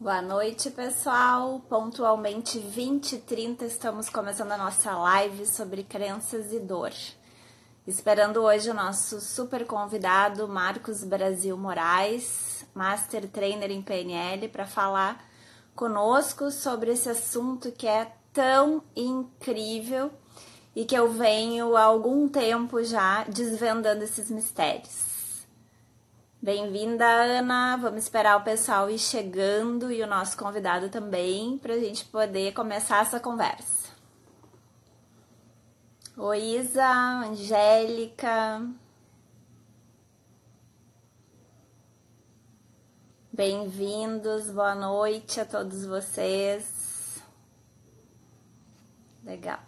Boa noite, pessoal. Pontualmente 20h30 estamos começando a nossa live sobre crenças e dor. Esperando hoje o nosso super convidado, Marcos Brasil Moraes, Master Trainer em PNL, para falar conosco sobre esse assunto que é tão incrível e que eu venho há algum tempo já desvendando esses mistérios. Bem-vinda, Ana. Vamos esperar o pessoal ir chegando e o nosso convidado também, para a gente poder começar essa conversa. Oi, Isa, Angélica. Bem-vindos, boa noite a todos vocês. Legal.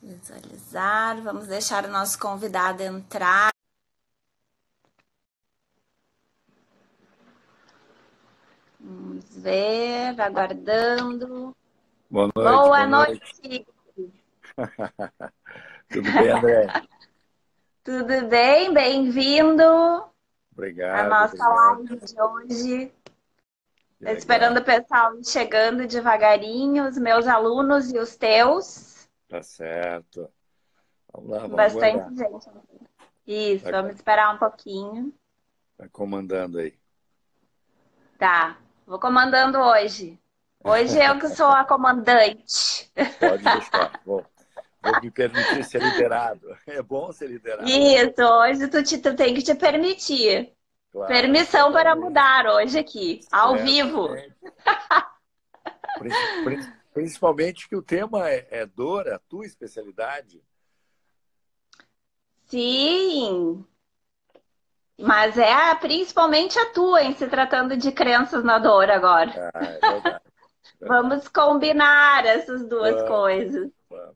Visualizar, vamos deixar o nosso convidado entrar. Vamos ver, aguardando. Boa noite. Boa noite. Tudo bem, André? Tudo bem? Bem-vindo. Obrigado. A nossa live de hoje. Estou esperando o pessoal ir chegando devagarinho, os meus alunos e os teus. Tá certo. Vamos lá, vamos Bastante aguardar. gente. Isso, vamos esperar um pouquinho. Tá comandando aí. Tá, vou comandando hoje. Hoje eu que sou a comandante. Pode deixar. Vou me permitir ser liderado. É bom ser liderado. Isso, hoje tu tem que te permitir. Claro, Permissão para mudar hoje aqui, ao vivo. Principalmente que o tema é dor, a tua especialidade. Sim, mas é principalmente a tua em se tratando de crenças na dor agora. Ah, é verdade. Vamos combinar essas duas coisas. Vamos.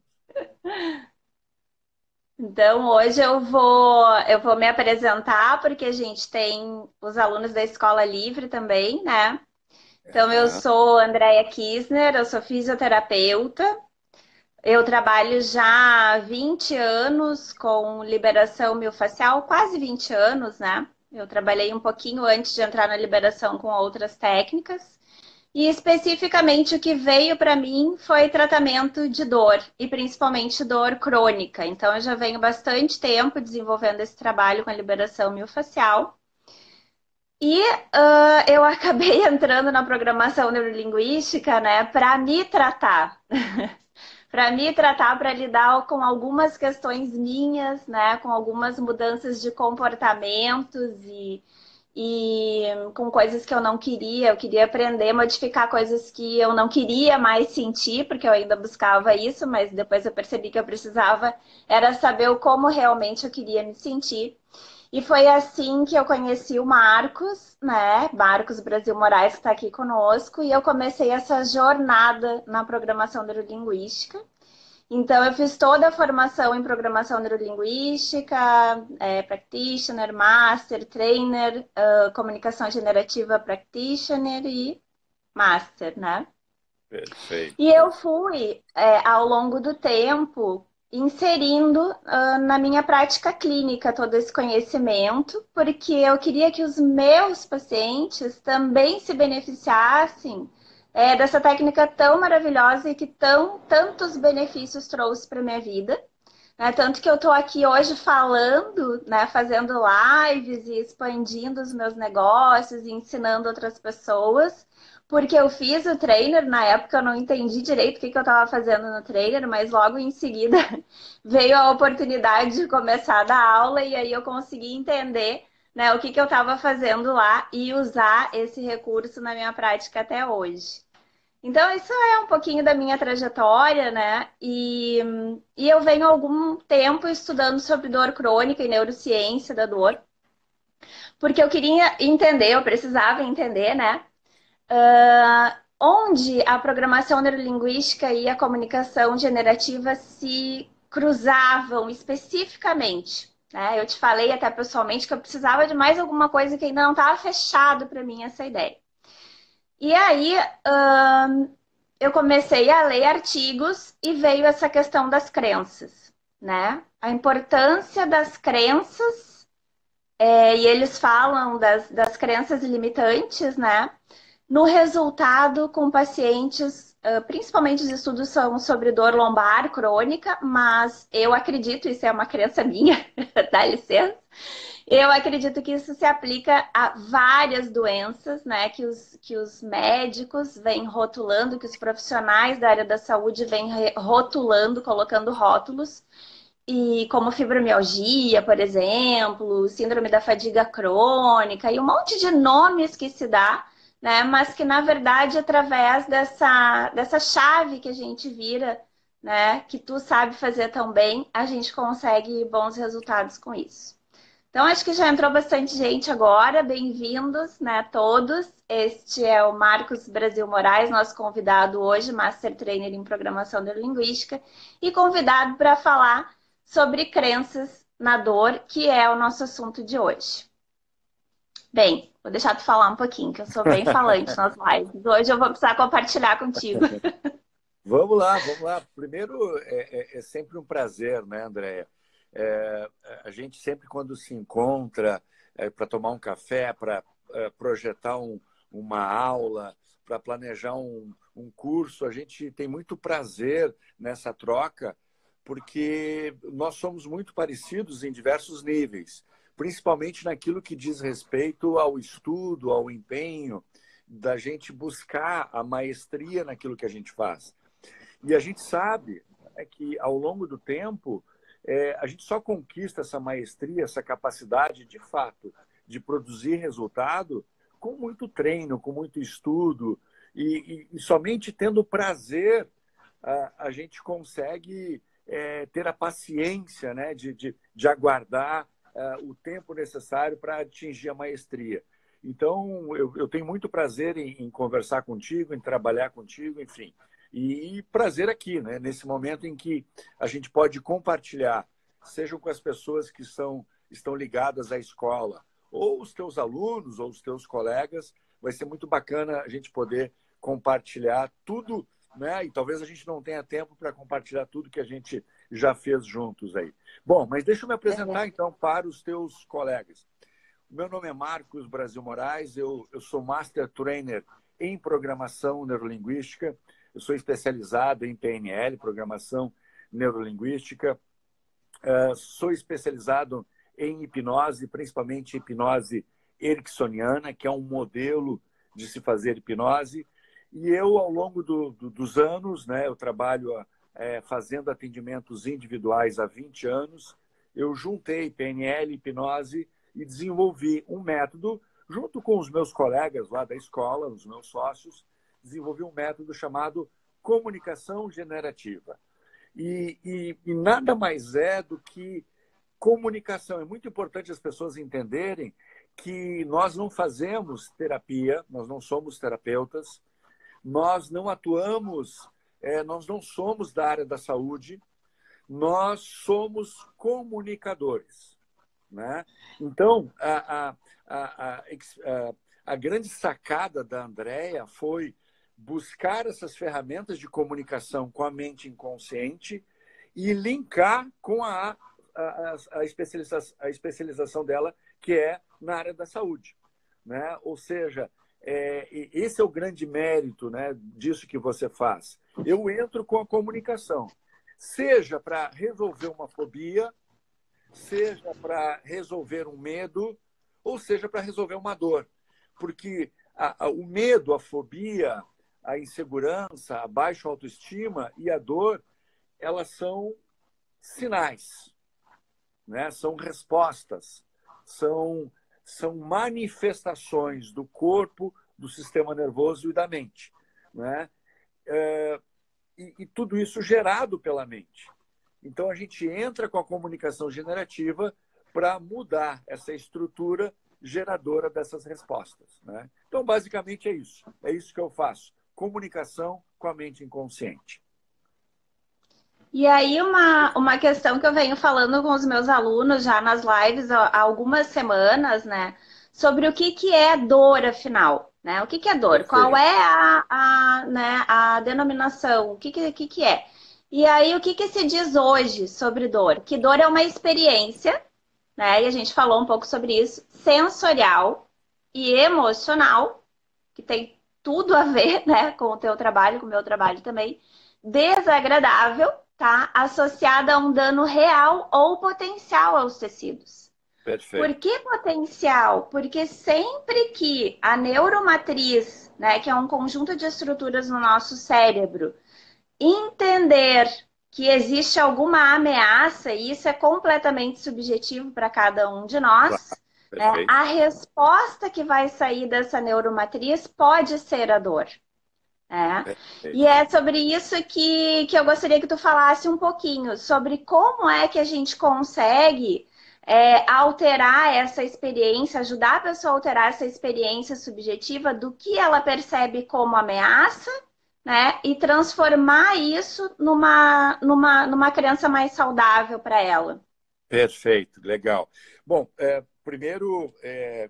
Então, hoje eu vou me apresentar, porque a gente tem os alunos da Escola Livre também, né? Então, eu sou Andréia Kisner, eu sou fisioterapeuta. Eu trabalho já há 20 anos com liberação miofascial, quase 20 anos, né? Eu trabalhei um pouquinho antes de entrar na liberação com outras técnicas. E especificamente o que veio para mim foi tratamento de dor, e principalmente dor crônica. Então eu já venho bastante tempo desenvolvendo esse trabalho com a liberação miofascial. E eu acabei entrando na programação neurolinguística, né, para me tratar. Para lidar com algumas questões minhas, né, com algumas mudanças de comportamentos e com coisas que eu não queria. Eu queria aprender a modificar coisas que eu não queria mais sentir, porque eu ainda buscava isso, mas depois eu percebi que eu precisava era saber o como realmente eu queria me sentir. E foi assim que eu conheci o Marcos, né? Marcos Brasil Moraes, que está aqui conosco, e eu comecei essa jornada na programação neurolinguística. Então, eu fiz toda a formação em programação neurolinguística, practitioner, master, trainer, comunicação generativa practitioner e master, né? Perfeito. E eu fui, ao longo do tempo, inserindo na minha prática clínica todo esse conhecimento, porque eu queria que os meus pacientes também se beneficiassem dessa técnica tão maravilhosa e que tantos benefícios trouxe para minha vida. Né? Tanto que eu estou aqui hoje falando, né, fazendo lives e expandindo os meus negócios e ensinando outras pessoas, porque eu fiz o trainer, na época eu não entendi direito o que eu estava fazendo no trainer, mas logo em seguida veio a oportunidade de começar a dar aula e aí eu consegui entender, né, o que eu estava fazendo lá e usar esse recurso na minha prática até hoje. Então, isso é um pouquinho da minha trajetória, né? E eu venho há algum tempo estudando sobre dor crônica e neurociência da dor, porque eu queria entender, eu precisava entender, né? Onde a programação neurolinguística e a comunicação generativa se cruzavam especificamente. Né? Eu te falei até pessoalmente que eu precisava de mais alguma coisa que ainda não estava fechado para mim essa ideia. E aí, eu comecei a ler artigos e veio essa questão das crenças, né? A importância das crenças e eles falam das crenças limitantes, né? No resultado, com pacientes, principalmente os estudos são sobre dor lombar crônica, mas eu acredito, isso é uma crença minha, dá licença, eu acredito que isso se aplica a várias doenças, né? Que os médicos vêm rotulando, que os profissionais da área da saúde vêm rotulando, colocando rótulos. E como fibromialgia, por exemplo, síndrome da fadiga crônica e um monte de nomes que se dá, né? Mas que na verdade através dessa chave que a gente vira, né? Que tu sabe fazer tão bem, a gente consegue bons resultados com isso. Então acho que já entrou bastante gente agora, bem-vindos, né, todos. Este é o Marcos Brasil Moraes, nosso convidado hoje, Master Trainer em Programação Neurolinguística, e convidado para falar sobre crenças na dor, que é o nosso assunto de hoje. Bem, vou deixar tu falar um pouquinho, que eu sou bem falante nas lives. Hoje eu vou precisar compartilhar contigo. Vamos lá, vamos lá. Primeiro, é sempre um prazer, né, Andréia? A gente sempre, quando se encontra para tomar um café, para projetar uma aula, para planejar um curso, a gente tem muito prazer nessa troca, porque nós somos muito parecidos em diversos níveis, principalmente naquilo que diz respeito ao estudo, ao empenho, da gente buscar a maestria naquilo que a gente faz. E a gente sabe que, ao longo do tempo, a gente só conquista essa maestria, essa capacidade, de fato, de produzir resultado com muito treino, com muito estudo. E somente tendo prazer, a gente consegue ter a paciência, né, de aguardar o tempo necessário para atingir a maestria. Então, eu tenho muito prazer em conversar contigo, em trabalhar contigo, enfim. E prazer aqui, né? Nesse momento em que a gente pode compartilhar, sejam com as pessoas que estão ligadas à escola, ou os teus alunos, ou os teus colegas, vai ser muito bacana a gente poder compartilhar tudo, né? E talvez a gente não tenha tempo para compartilhar tudo que a gente já fez juntos aí. Bom, mas deixa eu me apresentar então para os teus colegas. O meu nome é Marcos Brasil Moraes, eu sou Master Trainer em Programação Neurolinguística. Eu sou especializado em PNL, Programação Neurolinguística. Sou especializado em hipnose, principalmente hipnose ericksoniana, que é um modelo de se fazer hipnose. E eu, ao longo dos anos, né, eu trabalho fazendo atendimentos individuais há 20 anos. Eu juntei PNL, hipnose e desenvolvi um método, junto com os meus colegas lá da escola, os meus sócios, desenvolvi um método chamado comunicação generativa. E nada mais é do que comunicação. É muito importante as pessoas entenderem que nós não fazemos terapia, nós não somos terapeutas, nós não atuamos, nós não somos da área da saúde, nós somos comunicadores, né? Então, a grande sacada da Andréia foi buscar essas ferramentas de comunicação com a mente inconsciente e linkar com a especialização dela, que é na área da saúde, né? Ou seja, esse é o grande mérito, né, disso que você faz. Eu entro com a comunicação, seja para resolver uma fobia, seja para resolver um medo, ou seja para resolver uma dor. Porque o medo, a fobia, a insegurança, a baixa autoestima e a dor, elas são sinais, né? São respostas, são manifestações do corpo, do sistema nervoso e da mente, né? E tudo isso gerado pela mente. Então, a gente entra com a comunicação generativa para mudar essa estrutura geradora dessas respostas, né? Então, basicamente, é isso. É isso que eu faço. Comunicação com a mente inconsciente. E aí, uma questão que eu venho falando com os meus alunos já nas lives há algumas semanas, né? Sobre o que é dor, afinal, né? O que é dor? Perfeito. Qual é né, a denominação? O que é? E aí, o que se diz hoje sobre dor? Que dor é uma experiência, né? E a gente falou um pouco sobre isso, sensorial e emocional, que tem tudo a ver, né, com o teu trabalho, com o meu trabalho também, desagradável, tá? Associada a um dano real ou potencial aos tecidos. Por Perfeito. que potencial? Porque sempre que a neuromatriz, né, que é um conjunto de estruturas no nosso cérebro, entender que existe alguma ameaça, e isso é completamente subjetivo para cada um de Claro, nós, né, perfeito. a resposta que vai sair dessa neuromatriz pode ser a dor. É. E Perfeito. é sobre isso que eu gostaria que tu falasse um pouquinho, sobre como é que a gente consegue alterar essa experiência, ajudar a pessoa a alterar essa experiência subjetiva do que ela percebe como ameaça, né? E transformar isso numa crença mais saudável para ela. Perfeito, legal. Bom, primeiro,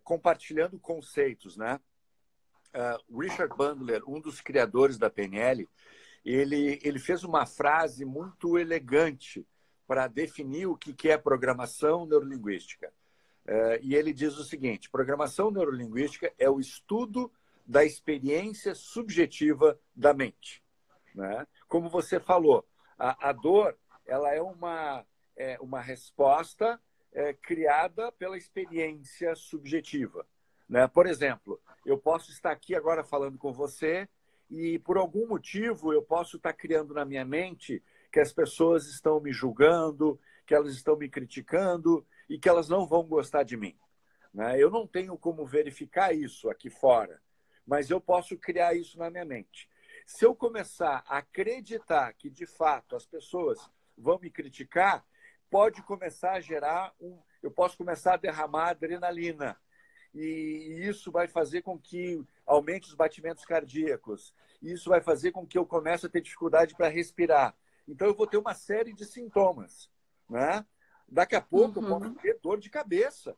compartilhando conceitos, né? Richard Bandler, um dos criadores da PNL, ele fez uma frase muito elegante para definir o que é programação neurolinguística. E ele diz o seguinte: programação neurolinguística é o estudo da experiência subjetiva da mente, né? Como você falou, a dor ela é uma resposta criada pela experiência subjetiva, né? Por exemplo, eu posso estar aqui agora falando com você e, por algum motivo, eu posso estar criando na minha mente que as pessoas estão me julgando, que elas estão me criticando e que elas não vão gostar de mim, né? Eu não tenho como verificar isso aqui fora, mas eu posso criar isso na minha mente. Se eu começar a acreditar que, de fato, as pessoas vão me criticar, pode começar a gerar eu posso começar a derramar adrenalina. E isso vai fazer com que aumente os batimentos cardíacos. Isso vai fazer com que eu comece a ter dificuldade para respirar. Então, eu vou ter uma série de sintomas, né? Daqui a pouco eu posso Uhum. ter dor de cabeça,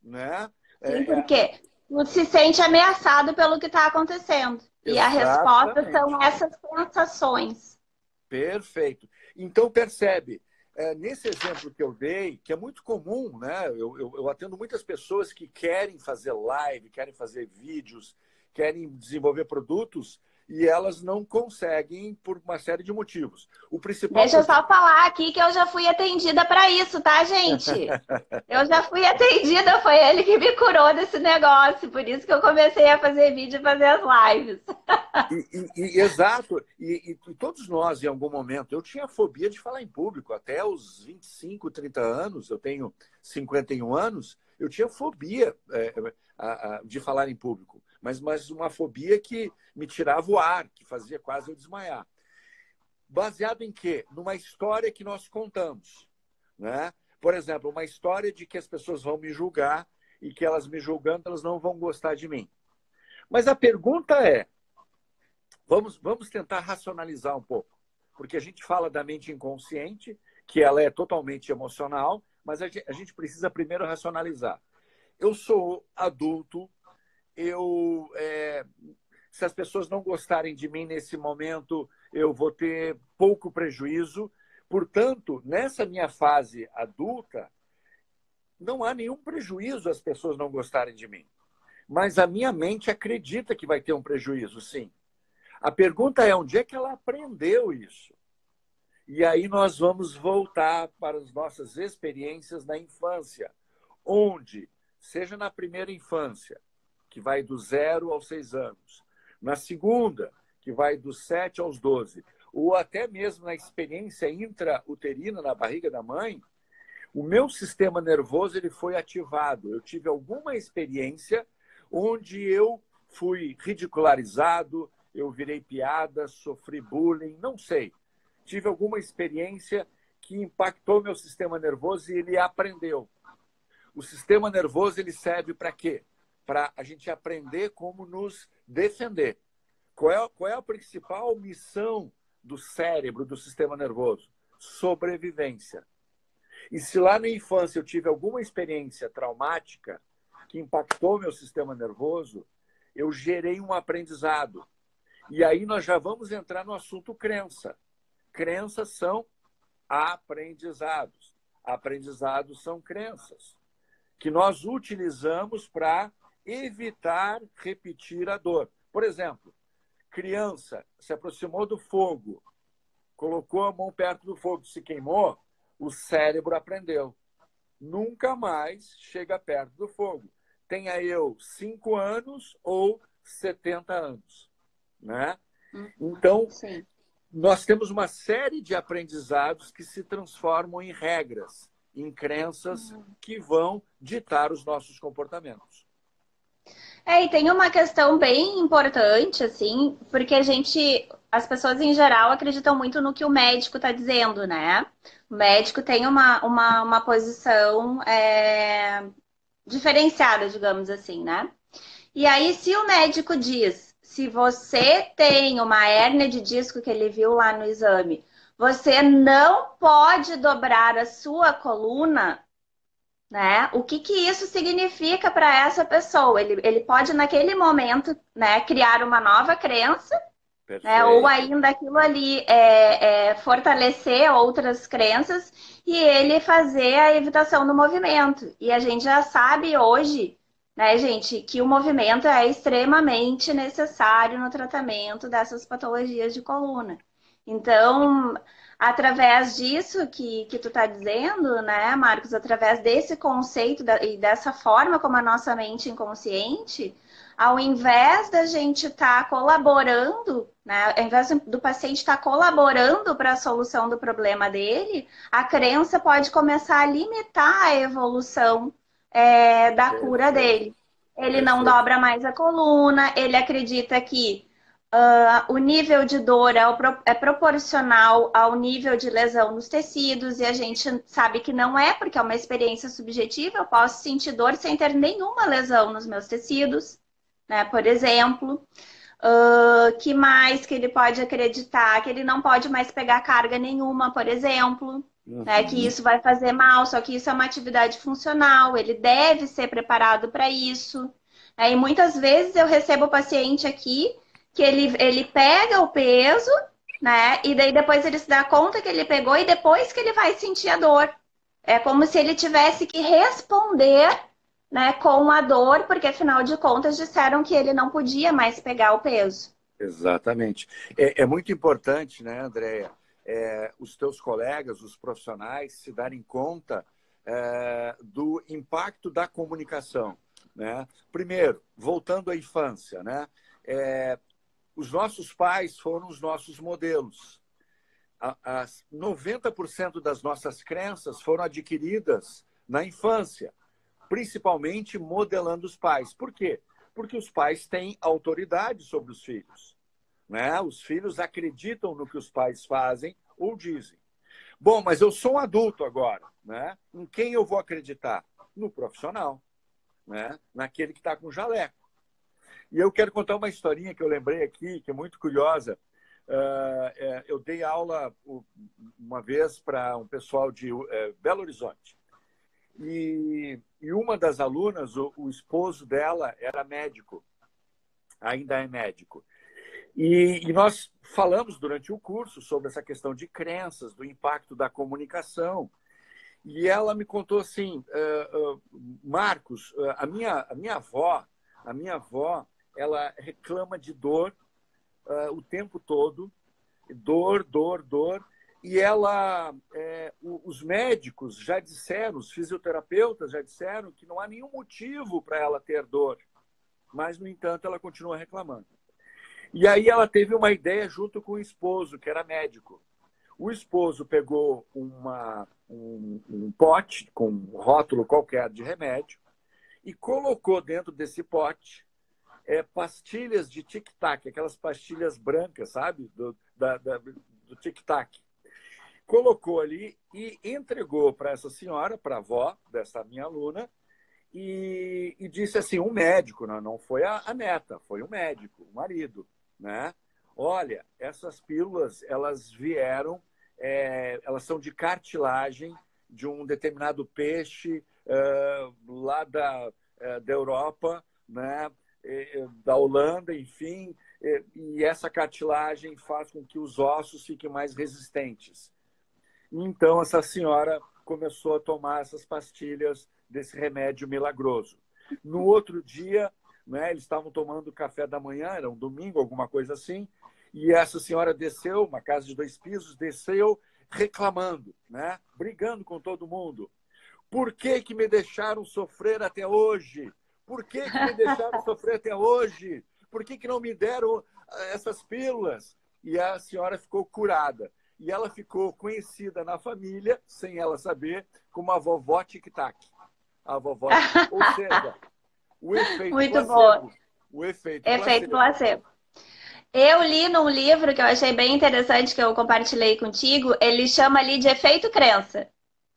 né? Sim, É, é, porque tu se sente ameaçado pelo que está acontecendo. E a resposta exatamente. são essas sensações. Perfeito. Então, percebe, nesse exemplo que eu dei, que é muito comum, né? Eu atendo muitas pessoas que querem fazer live, querem fazer vídeos, querem desenvolver produtos e elas não conseguem por uma série de motivos. O principal Deixa eu motivo. só falar aqui que eu já fui atendida para isso, tá, gente? Eu já fui atendida, foi ele que me curou desse negócio, por isso que eu comecei a fazer vídeo e fazer as lives. Exato, e todos nós, em algum momento, eu tinha fobia de falar em público, até os 25, 30 anos, eu tenho 51 anos, eu tinha fobia de falar em público, mas uma fobia que me tirava o ar, que fazia quase eu desmaiar. Baseado em quê? Numa história que nós contamos, né? Por exemplo, uma história de que as pessoas vão me julgar e que elas me julgando, elas não vão gostar de mim. Mas a pergunta é, vamos tentar racionalizar um pouco, porque a gente fala da mente inconsciente, que ela é totalmente emocional, mas a gente precisa primeiro racionalizar. Eu sou adulto, se as pessoas não gostarem de mim nesse momento, eu vou ter pouco prejuízo. Portanto, nessa minha fase adulta, não há nenhum prejuízo as pessoas não gostarem de mim. Mas a minha mente acredita que vai ter um prejuízo, sim. A pergunta é onde é que ela aprendeu isso? E aí nós vamos voltar para as nossas experiências na infância, onde, seja na primeira infância, que vai do 0 aos 6 anos, na segunda, que vai dos 7 aos 12, ou até mesmo na experiência intrauterina, na barriga da mãe, o meu sistema nervoso ele foi ativado. Eu tive alguma experiência onde eu fui ridicularizado, eu virei piada, sofri bullying, não sei. Tive alguma experiência que impactou meu sistema nervoso e ele aprendeu. O sistema nervoso ele serve para quê? Para a gente aprender como nos defender. Qual é a principal missão do cérebro, do sistema nervoso? Sobrevivência. E se lá na infância eu tive alguma experiência traumática que impactou meu sistema nervoso, eu gerei um aprendizado. E aí nós já vamos entrar no assunto crença. Crenças são aprendizados. Aprendizados são crenças que nós utilizamos para evitar repetir a dor. Por exemplo, criança se aproximou do fogo, colocou a mão perto do fogo, se queimou, o cérebro aprendeu. Nunca mais chega perto do fogo. Tenha eu 5 anos ou 70 anos. Né? Então, Sim. nós temos uma série de aprendizados que se transformam em regras, em crenças que vão ditar os nossos comportamentos. E tem uma questão bem importante, assim, porque as pessoas em geral acreditam muito no que o médico está dizendo, né? O médico tem uma posição diferenciada, digamos assim, né? E aí, se o médico diz, se você tem uma hérnia de disco que ele viu lá no exame, você não pode dobrar a sua coluna, né? O que isso significa para essa pessoa? Ele pode, naquele momento, né, criar uma nova crença, né? Ou ainda aquilo ali fortalecer outras crenças e ele fazer a evitação do movimento. E a gente já sabe hoje, né, gente, que o movimento é extremamente necessário no tratamento dessas patologias de coluna. Então, através disso que tu está dizendo, né, Marcos, através desse conceito e dessa forma como a nossa mente inconsciente, ao invés da gente estar colaborando, né, ao invés do paciente estar colaborando para a solução do problema dele, a crença pode começar a limitar a evolução da cura dele. Ele não dobra mais a coluna, ele acredita que o nível de dor é proporcional ao nível de lesão nos tecidos, e a gente sabe que não é, porque é uma experiência subjetiva. Eu posso sentir dor sem ter nenhuma lesão nos meus tecidos, né? Por exemplo. Que mais que ele pode acreditar? Que ele não pode mais pegar carga nenhuma, por exemplo. Né? Que isso vai fazer mal, só que isso é uma atividade funcional, ele deve ser preparado para isso. E muitas vezes eu recebo o paciente aqui que ele pega o peso, né? E daí depois ele se dá conta que ele pegou e depois que ele vai sentir a dor. É como se ele tivesse que responder, né, com a dor, porque afinal de contas disseram que ele não podia mais pegar o peso. Exatamente. É muito importante, né, Andréia, os teus colegas, os profissionais, se darem conta do impacto da comunicação. Né? Primeiro, voltando à infância, né? Os nossos pais foram os nossos modelos. 90% das nossas crenças foram adquiridas na infância, principalmente modelando os pais. Por quê? Porque os pais têm autoridade sobre os filhos. Né? Os filhos acreditam no que os pais fazem ou dizem. Bom, mas eu sou um adulto agora. Né? Em quem eu vou acreditar? No profissional. Né? Naquele que está com jaleco. E eu quero contar uma historinha que eu lembrei aqui, que é muito curiosa. Eu dei aula uma vez para um pessoal de Belo Horizonte. E uma das alunas, o esposo dela era médico, ainda é médico. E nós falamos durante o curso sobre essa questão de crenças, do impacto da comunicação. E ela me contou assim, Marcos, a minha avó, ela reclama de dor o tempo todo, dor. E os médicos já disseram, os fisioterapeutas já disseram que não há nenhum motivo para ela ter dor. Mas, no entanto, ela continua reclamando. E aí ela teve uma ideia junto com o esposo, que era médico. O esposo pegou um pote com um rótulo qualquer de remédio e colocou dentro desse pote pastilhas de tic-tac, aquelas pastilhas brancas, sabe? Do tic-tac. Colocou ali e entregou para essa senhora, para a avó dessa minha aluna, e disse assim, um médico, não foi a neta, foi um médico, o marido, né? Olha, essas pílulas, elas vieram, elas são de cartilagem de um determinado peixe lá da Europa, né? Da Holanda, enfim, e essa cartilagem faz com que os ossos fiquem mais resistentes. Então, essa senhora começou a tomar essas pastilhas desse remédio milagroso. No outro dia, né, eles estavam tomando café da manhã, era um domingo, alguma coisa assim, e essa senhora desceu, uma casa de 2 pisos, desceu reclamando, né, brigando com todo mundo. Por que que me deixaram sofrer até hoje? Por que que me deixaram sofrer até hoje? Por que que não me deram essas pílulas? E a senhora ficou curada. E ela ficou conhecida na família, sem ela saber, como a vovó Tic-Tac. A vovó, ou seja, o efeito Muito boa. placebo. O efeito Efeito placebo. placebo. Eu li num livro que eu achei bem interessante, que eu compartilhei contigo, ele chama ali de efeito crença.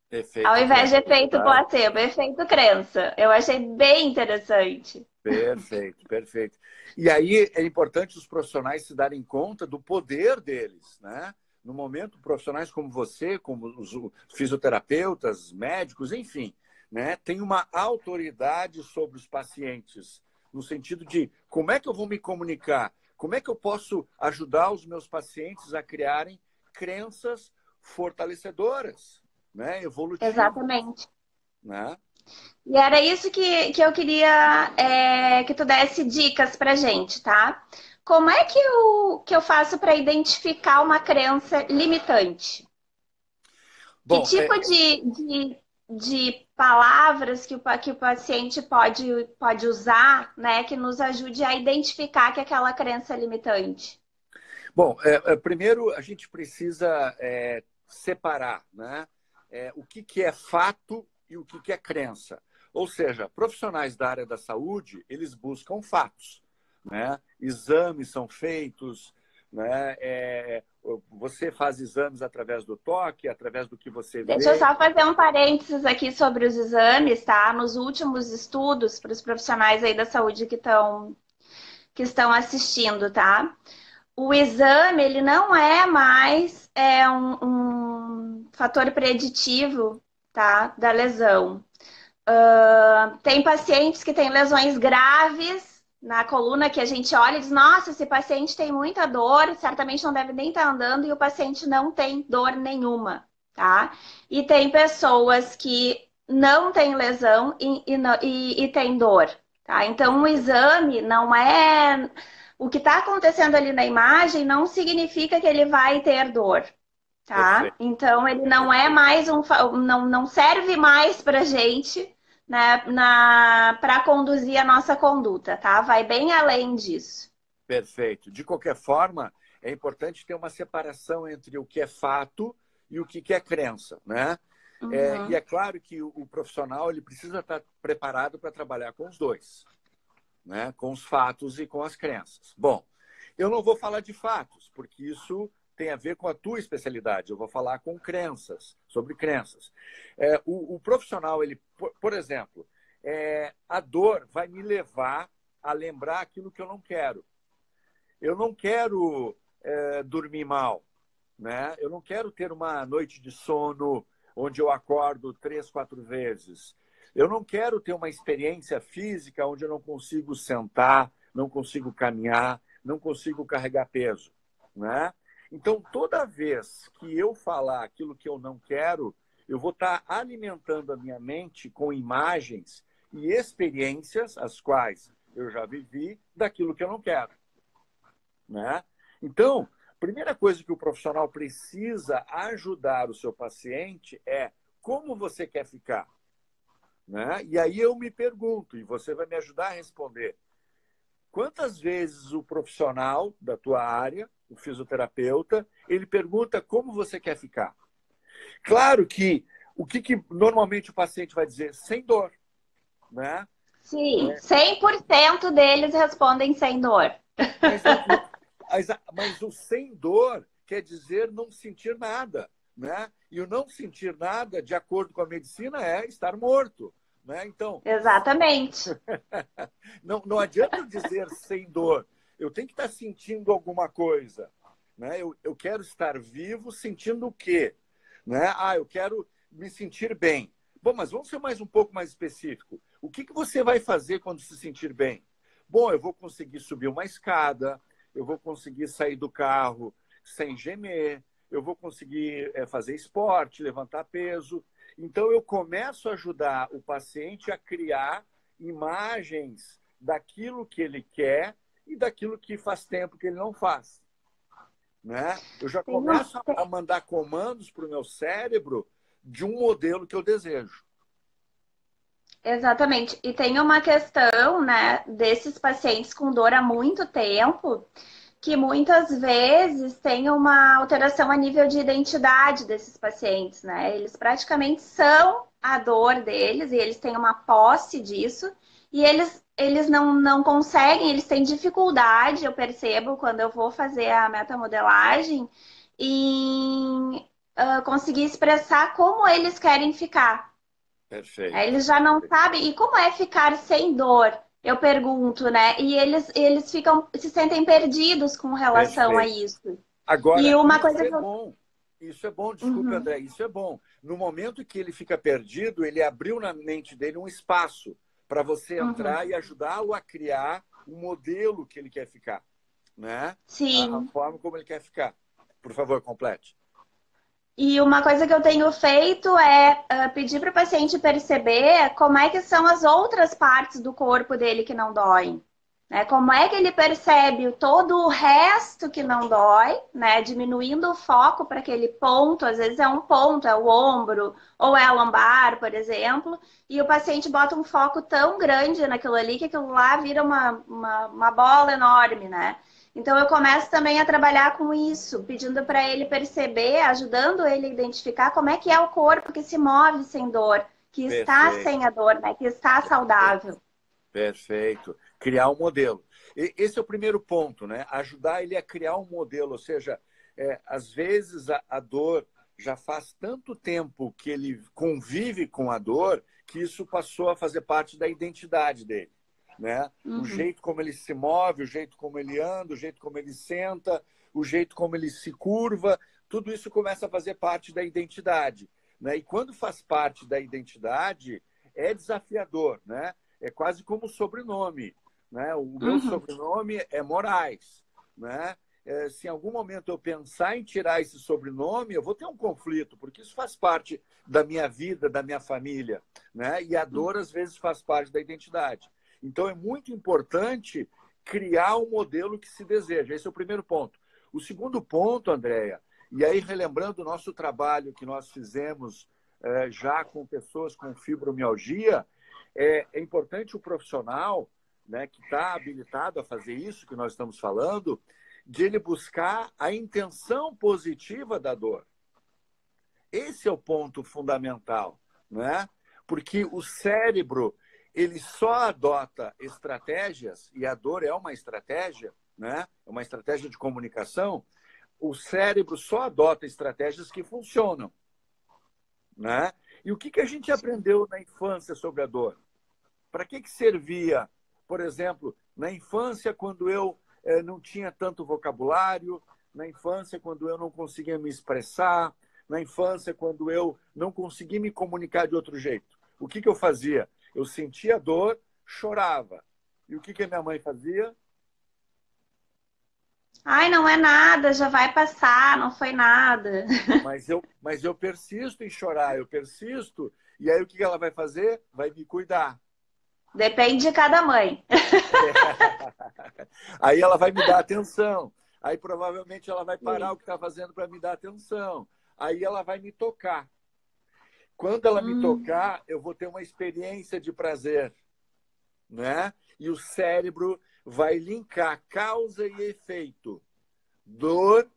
Ao Efeito invés de crença. efeito Tá? placebo, efeito crença. Eu achei bem interessante. Perfeito, perfeito. E aí é importante os profissionais se darem conta do poder deles, né? No momento, profissionais como você, como os fisioterapeutas, médicos, enfim, né, tem uma autoridade sobre os pacientes, no sentido de como é que eu vou me comunicar, como é que eu posso ajudar os meus pacientes a criarem crenças fortalecedoras, né, evolutivas, Exatamente. né? E era isso que eu queria que tu desse dicas pra gente, tá? Como é que eu faço para identificar uma crença limitante? Que Bom, tipo de palavras que o paciente pode usar, né, que nos ajude a identificar que aquela crença é limitante? Bom, primeiro a gente precisa separar, né, o que é fato e o que é crença. Ou seja, profissionais da área da saúde, eles buscam fatos, né? Exames são feitos, né? Você faz exames através do toque, através do que você Deixa eu vê. só fazer um parênteses aqui sobre os exames, tá? Nos últimos estudos, para os profissionais aí da saúde que estão assistindo, tá? O exame, ele não é mais um fator preditivo, tá? Da lesão. Tem pacientes que têm lesões graves na coluna que a gente olha e diz, nossa, esse paciente tem muita dor, certamente não deve nem estar andando, e o paciente não tem dor nenhuma, tá? E tem pessoas que não têm lesão e têm dor, tá? Então, o exame não é... O que está acontecendo ali na imagem não significa que ele vai ter dor, tá? Perfeito, Então, ele não é perfeito. mais não serve mais pra gente, né, para conduzir a nossa conduta, tá? Vai bem além disso. Perfeito. De qualquer forma, é importante ter uma separação entre o que é fato e o que é crença, né? E Uhum. é claro que o profissional ele precisa estar preparado para trabalhar com os dois, né? Com os fatos e com as crenças. Bom, eu não vou falar de fatos, porque isso tem a ver com a tua especialidade. Eu vou falar com crenças, sobre crenças. O profissional, ele, por exemplo, a dor vai me levar a lembrar aquilo que eu não quero. Eu não quero dormir mal, né? Eu não quero ter uma noite de sono onde eu acordo 3, 4 vezes. Eu não quero ter uma experiência física onde eu não consigo sentar, não consigo caminhar, não consigo carregar peso, né? Então, toda vez que eu falar aquilo que eu não quero, eu vou estar alimentando a minha mente com imagens e experiências, as quais eu já vivi, daquilo que eu não quero, né? Então, a primeira coisa que o profissional precisa ajudar o seu paciente é como você quer ficar, né? E aí eu me pergunto, e você vai me ajudar a responder, quantas vezes o profissional da tua área, o fisioterapeuta, ele pergunta como você quer ficar? Claro que o que normalmente o paciente vai dizer? Sem dor, né? Sim, 100% deles respondem sem dor. Mas, mas o sem dor quer dizer não sentir nada, né? E o não sentir nada, de acordo com a medicina, é estar morto, né? Então, Exatamente. não adianta eu dizer sem dor. Eu tenho que estar sentindo alguma coisa, né? Eu quero estar vivo sentindo o quê? Né? Ah, eu quero me sentir bem. Bom, mas vamos ser mais um pouco mais específico. O que você vai fazer quando se sentir bem? Bom, eu vou conseguir subir uma escada, eu vou conseguir sair do carro sem gemer, eu vou conseguir fazer esporte, levantar peso. Então, eu começo a ajudar o paciente a criar imagens daquilo que ele quer e daquilo que faz tempo que ele não faz. Né? Eu já Tem um- começo a mandar comandos para o meu cérebro de um modelo que eu desejo. Exatamente. E tem uma questão, né, desses pacientes com dor há muito tempo, que muitas vezes tem uma alteração a nível de identidade desses pacientes, né? Eles praticamente são a dor deles e eles têm uma posse disso e eles não conseguem, eles têm dificuldade, eu percebo quando eu vou fazer a metamodelagem, em conseguir expressar como eles querem ficar. Perfeito. Eles já não sabem. E como é ficar sem dor? Eu pergunto, né? E eles ficam, se sentem perdidos com relação a Perfeito. isso. E Agora, uma isso coisa é que eu. bom. Isso é bom, desculpe, Uhum, André, isso é bom. No momento que ele fica perdido, ele abriu na mente dele um espaço para você uhum. entrar e ajudá-lo a criar o modelo que ele quer ficar, né? A Sim. forma como ele quer ficar. Por favor, complete. E uma coisa que eu tenho feito é pedir para o paciente perceber como é que são as outras partes do corpo dele que não doem. Né? Como é que ele percebe todo o resto que não dói, né? Diminuindo o foco para aquele ponto, às vezes é um ponto, é o ombro, ou é a lombar, por exemplo, e o paciente bota um foco tão grande naquilo ali que aquilo lá vira uma bola enorme, né? Então eu começo também a trabalhar com isso, pedindo para ele perceber, ajudando ele a identificar como é que é o corpo que se move sem dor, que está Perfeito. sem a dor, né? Que está saudável. Perfeito. Criar um modelo. Esse é o primeiro ponto, né? Ajudar ele a criar um modelo, ou seja, às vezes a dor já faz tanto tempo que ele convive com a dor que isso passou a fazer parte da identidade dele, né? O Uhum. jeito como ele se move, o jeito como ele anda, o jeito como ele senta, o jeito como ele se curva, tudo isso começa a fazer parte da identidade, né? E quando faz parte da identidade, é desafiador, né? É quase como sobrenome, né? O meu Uhum. sobrenome é Moraes, né? Se em algum momento eu pensar em tirar esse sobrenome, eu vou ter um conflito, porque isso faz parte da minha vida, da minha família, né? E a dor às vezes faz parte da identidade. Então é muito importante criar um modelo que se deseja. Esse é o primeiro ponto. O segundo ponto, Andréia, e aí relembrando o nosso trabalho que nós fizemos já com pessoas com fibromialgia, é importante o profissional, né, que está habilitado a fazer isso que nós estamos falando, de ele buscar a intenção positiva da dor. Esse é o ponto fundamental, né? Porque o cérebro ele só adota estratégias, e a dor é uma estratégia, né? É uma estratégia de comunicação. O cérebro só adota estratégias que funcionam, né? E o que a gente aprendeu na infância sobre a dor? Para que servia, por exemplo, na infância, quando eu não tinha tanto vocabulário, na infância, quando eu não conseguia me expressar, na infância, quando eu não conseguia me comunicar de outro jeito? O que eu fazia? Eu sentia dor, chorava. E o que a minha mãe fazia? Ai, não é nada, já vai passar, não foi nada. Mas eu persisto em chorar, eu persisto. E aí o que ela vai fazer? Vai me cuidar. Depende de cada mãe. Aí ela vai me dar atenção. Aí provavelmente ela vai parar Sim. o que está fazendo para me dar atenção. Aí ela vai me tocar. Quando ela me Hum. tocar, eu vou ter uma experiência de prazer, né? E o cérebro vai linkar causa e efeito. Dor,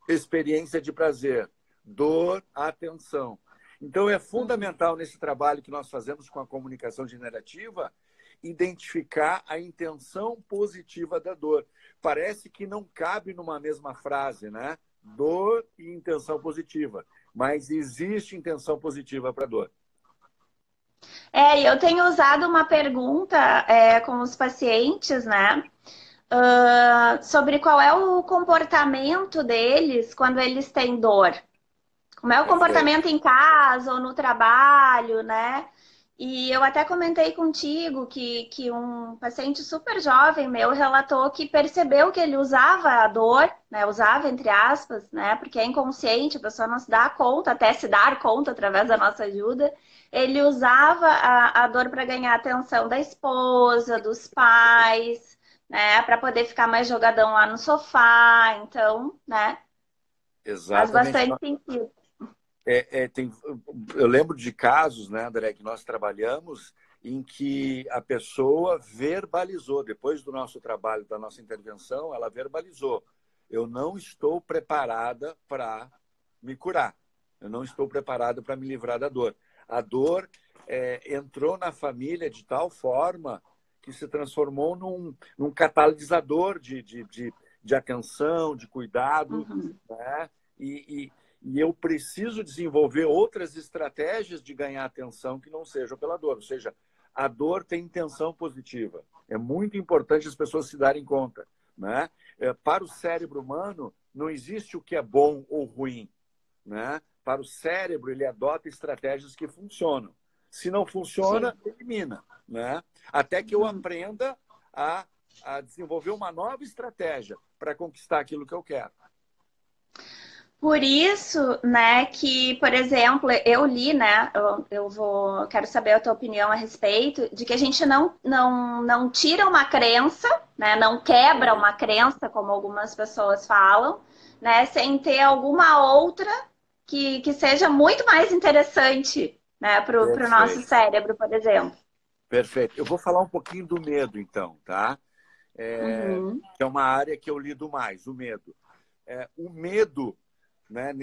experiência de prazer. Dor, atenção. Então é Uhum. fundamental nesse trabalho que nós fazemos com a comunicação generativa identificar a intenção positiva da dor. Parece que não cabe numa mesma frase, né? Dor e intenção positiva. Mas existe intenção positiva para dor. Eu tenho usado uma pergunta com os pacientes, né? Sobre qual é o comportamento deles quando eles têm dor. Como é o Perfeito. comportamento em casa ou no trabalho, né? E eu até comentei contigo que um paciente super jovem meu relatou que percebeu que ele usava a dor, né? Usava entre aspas, né? Porque é inconsciente, a pessoa não se dá conta, até se dar conta através da nossa ajuda. Ele usava a dor para ganhar a atenção da esposa, dos pais, né? Para poder ficar mais jogadão lá no sofá. Então, né? Faz Exatamente. bastante sentido. Tem, eu lembro de casos, né, André, que nós trabalhamos em que a pessoa verbalizou, depois do nosso trabalho, da nossa intervenção, ela verbalizou: eu não estou preparada para me curar, eu não estou preparada para me livrar da dor. A dor entrou na família de tal forma que se transformou num catalisador de atenção, de cuidado, Uhum. né? E eu preciso desenvolver outras estratégias de ganhar atenção que não sejam pela dor. Ou seja, a dor tem intenção positiva. É muito importante as pessoas se darem conta, né? Para o cérebro humano, não existe o que é bom ou ruim, né? Para o cérebro, ele adota estratégias que funcionam. Se não funciona, Sim. elimina, né? Até que eu Uhum. aprenda a, a desenvolver uma nova estratégia para conquistar aquilo que eu quero. Por isso, né, que, por exemplo, eu li, né, quero saber a tua opinião a respeito, de que a gente não tira uma crença, né, não quebra uma crença, como algumas pessoas falam, né, sem ter alguma outra que seja muito mais interessante, né, para o nosso Perfeito. cérebro, por exemplo. Perfeito. Eu vou falar um pouquinho do medo, então, tá? Uhum, Que é uma área que eu lido mais, o medo. O medo, né,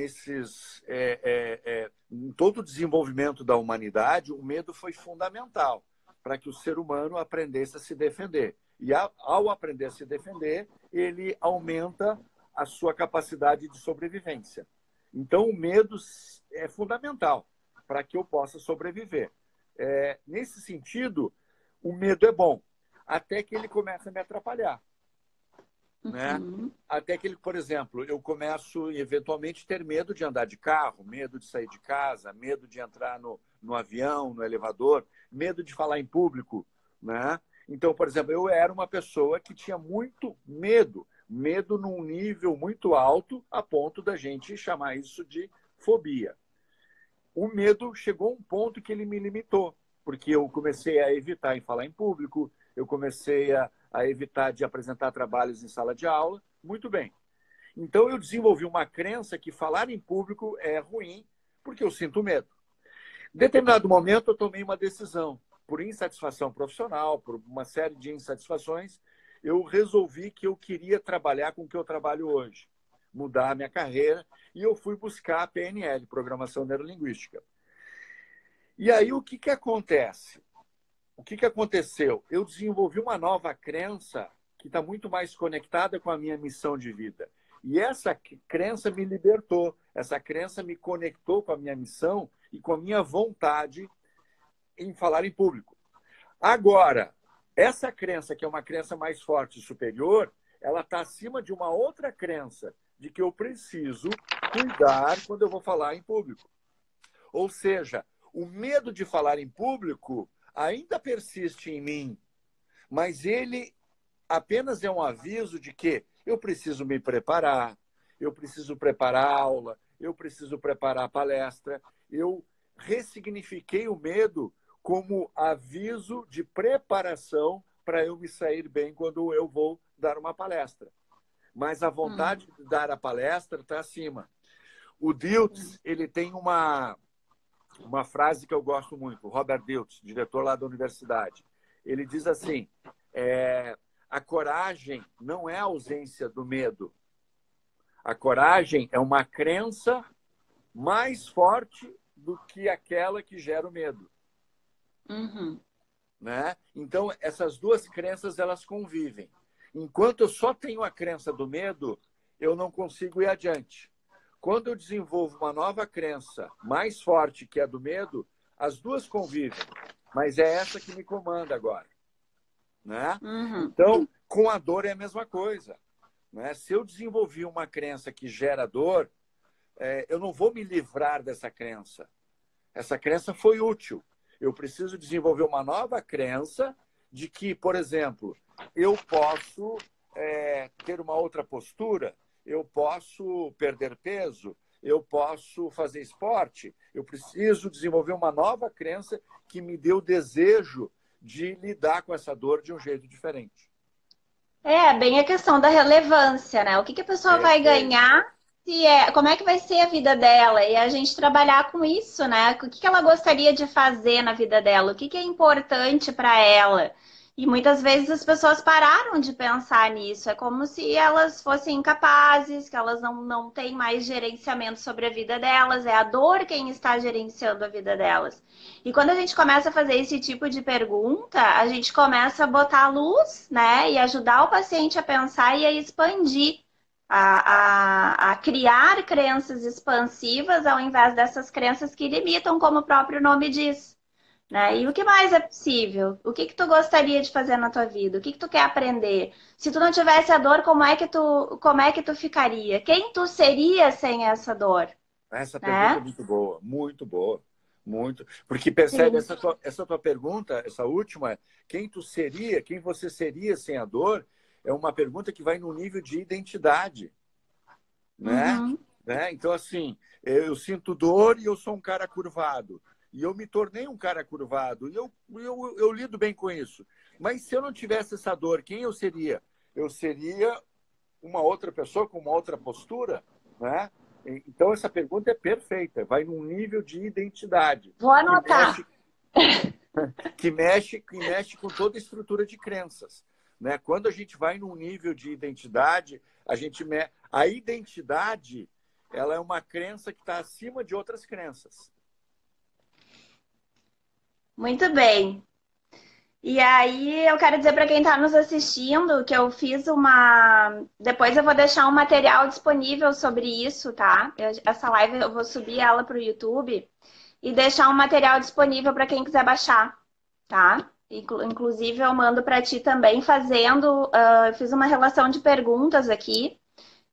em todo o desenvolvimento da humanidade, o medo foi fundamental para que o ser humano aprendesse a se defender. E ao aprender a se defender, ele aumenta a sua capacidade de sobrevivência. Então, o medo é fundamental para que eu possa sobreviver. Nesse sentido, o medo é bom, até que ele começa a me atrapalhar, né? uhum, Até que ele, por exemplo, eu começo eventualmente a ter medo de andar de carro, medo de sair de casa, medo de entrar no avião, no elevador, medo de falar em público, né? Então, por exemplo, eu era uma pessoa que tinha muito medo, medo num nível muito alto, a ponto da gente chamar isso de fobia. O medo chegou a um ponto que ele me limitou, porque eu comecei a evitar em falar em público, eu comecei a evitar de apresentar trabalhos em sala de aula. Muito bem. Então, eu desenvolvi uma crença que falar em público é ruim, porque eu sinto medo. Em determinado momento, eu tomei uma decisão. Por insatisfação profissional, por uma série de insatisfações, eu resolvi que eu queria trabalhar com o que eu trabalho hoje, mudar a minha carreira, e eu fui buscar a PNL, Programação Neurolinguística. E aí, o que acontece? O que aconteceu? Eu desenvolvi uma nova crença que está muito mais conectada com a minha missão de vida. E essa crença me libertou, essa crença me conectou com a minha missão e com a minha vontade em falar em público. Agora, essa crença, que é uma crença mais forte e superior, ela está acima de uma outra crença, de que eu preciso cuidar quando eu vou falar em público. Ou seja, o medo de falar em público ainda persiste em mim, mas ele apenas é um aviso de que eu preciso me preparar, eu preciso preparar a aula, eu preciso preparar a palestra. Eu ressignifiquei o medo como aviso de preparação para eu me sair bem quando eu vou dar uma palestra. Mas a uhum, vontade de dar a palestra está acima. O Diltz, ele tem uma frase que eu gosto muito, o Robert Diltz, diretor lá da universidade. Ele diz assim: a coragem não é a ausência do medo. A coragem é uma crença mais forte do que aquela que gera o medo, uhum. né? Então, essas duas crenças, elas convivem. Enquanto eu só tenho a crença do medo, eu não consigo ir adiante. Quando eu desenvolvo uma nova crença mais forte que a do medo, as duas convivem. Mas é essa que me comanda agora, né? Uhum. Então, com a dor é a mesma coisa, né? Se eu desenvolvi uma crença que gera dor, eu não vou me livrar dessa crença. Essa crença foi útil. Eu preciso desenvolver uma nova crença de que, por exemplo, eu posso ter uma outra postura, eu posso perder peso, eu posso fazer esporte. Eu preciso desenvolver uma nova crença que me dê o desejo de lidar com essa dor de um jeito diferente. É, bem a questão da relevância, né? O que que a pessoa vai Perfeito. ganhar como é que vai ser a vida dela? E a gente trabalhar com isso, né? O que que ela gostaria de fazer na vida dela? O que que é importante para ela? E muitas vezes as pessoas pararam de pensar nisso. É como se elas fossem incapazes, que elas não têm mais gerenciamento sobre a vida delas. É a dor quem está gerenciando a vida delas. E quando a gente começa a fazer esse tipo de pergunta, a gente começa a botar a luz, né? E ajudar o paciente a pensar e a expandir, a criar crenças expansivas ao invés dessas crenças que limitam, como o próprio nome diz. Né? E o que mais é possível? O que que tu gostaria de fazer na tua vida? O que que tu quer aprender? Se tu não tivesse a dor, como é que tu ficaria? Quem tu seria sem essa dor? Essa pergunta é Né? muito boa, muito boa. Muito. Porque percebe, Sim. essa tua pergunta, essa última, quem tu seria, quem você seria sem a dor, é uma pergunta que vai no nível de identidade, né? Uhum. Né? Então, assim, eu sinto dor e eu sou um cara curvado. E eu me tornei um cara curvado. E eu lido bem com isso. Mas se eu não tivesse essa dor, quem eu seria? Eu seria uma outra pessoa com uma outra postura, né? Então, essa pergunta é perfeita. Vai num nível de identidade Vou que anotar. mexe que mexe com toda a estrutura de crenças. Né? Quando a gente vai num nível de identidade, a identidade ela é uma crença que está acima de outras crenças. Muito bem. E aí eu quero dizer para quem está nos assistindo que eu fiz uma. Depois eu vou deixar um material disponível sobre isso, tá? Essa live eu vou subir ela para o YouTube e deixar um material disponível para quem quiser baixar, tá? Inclusive eu mando para ti também fazendo. Eu fiz uma relação de perguntas aqui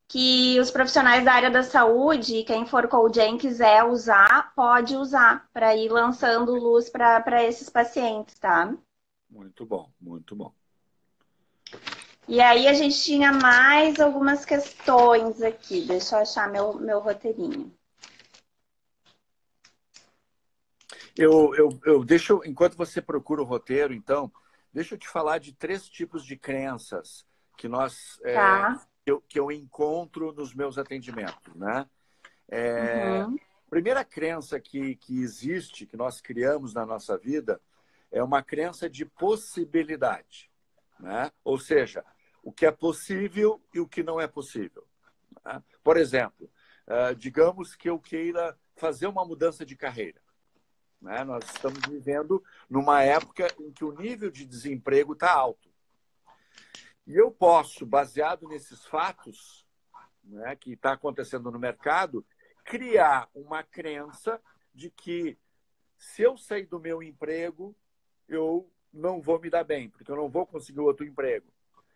que os profissionais da área da saúde, quem for coaching quiser usar, pode usar para ir lançando luz para esses pacientes, tá? Muito bom, muito bom. E aí a gente tinha mais algumas questões aqui. Deixa eu achar meu roteirinho. Enquanto você procura o roteiro, então, deixa eu te falar de 3 tipos de crenças que Tá? que eu encontro nos meus atendimentos, né? Uhum. Primeira crença que existe, que nós criamos na nossa vida, é uma crença de possibilidade, né? Ou seja, o que é possível e o que não é possível. Né? Por exemplo, digamos que eu queira fazer uma mudança de carreira. Né? Nós estamos vivendo numa época em que o nível de desemprego está alto. E eu posso, baseado nesses fatos, né, que está acontecendo no mercado, criar uma crença de que se eu sair do meu emprego, eu não vou me dar bem, porque eu não vou conseguir outro emprego.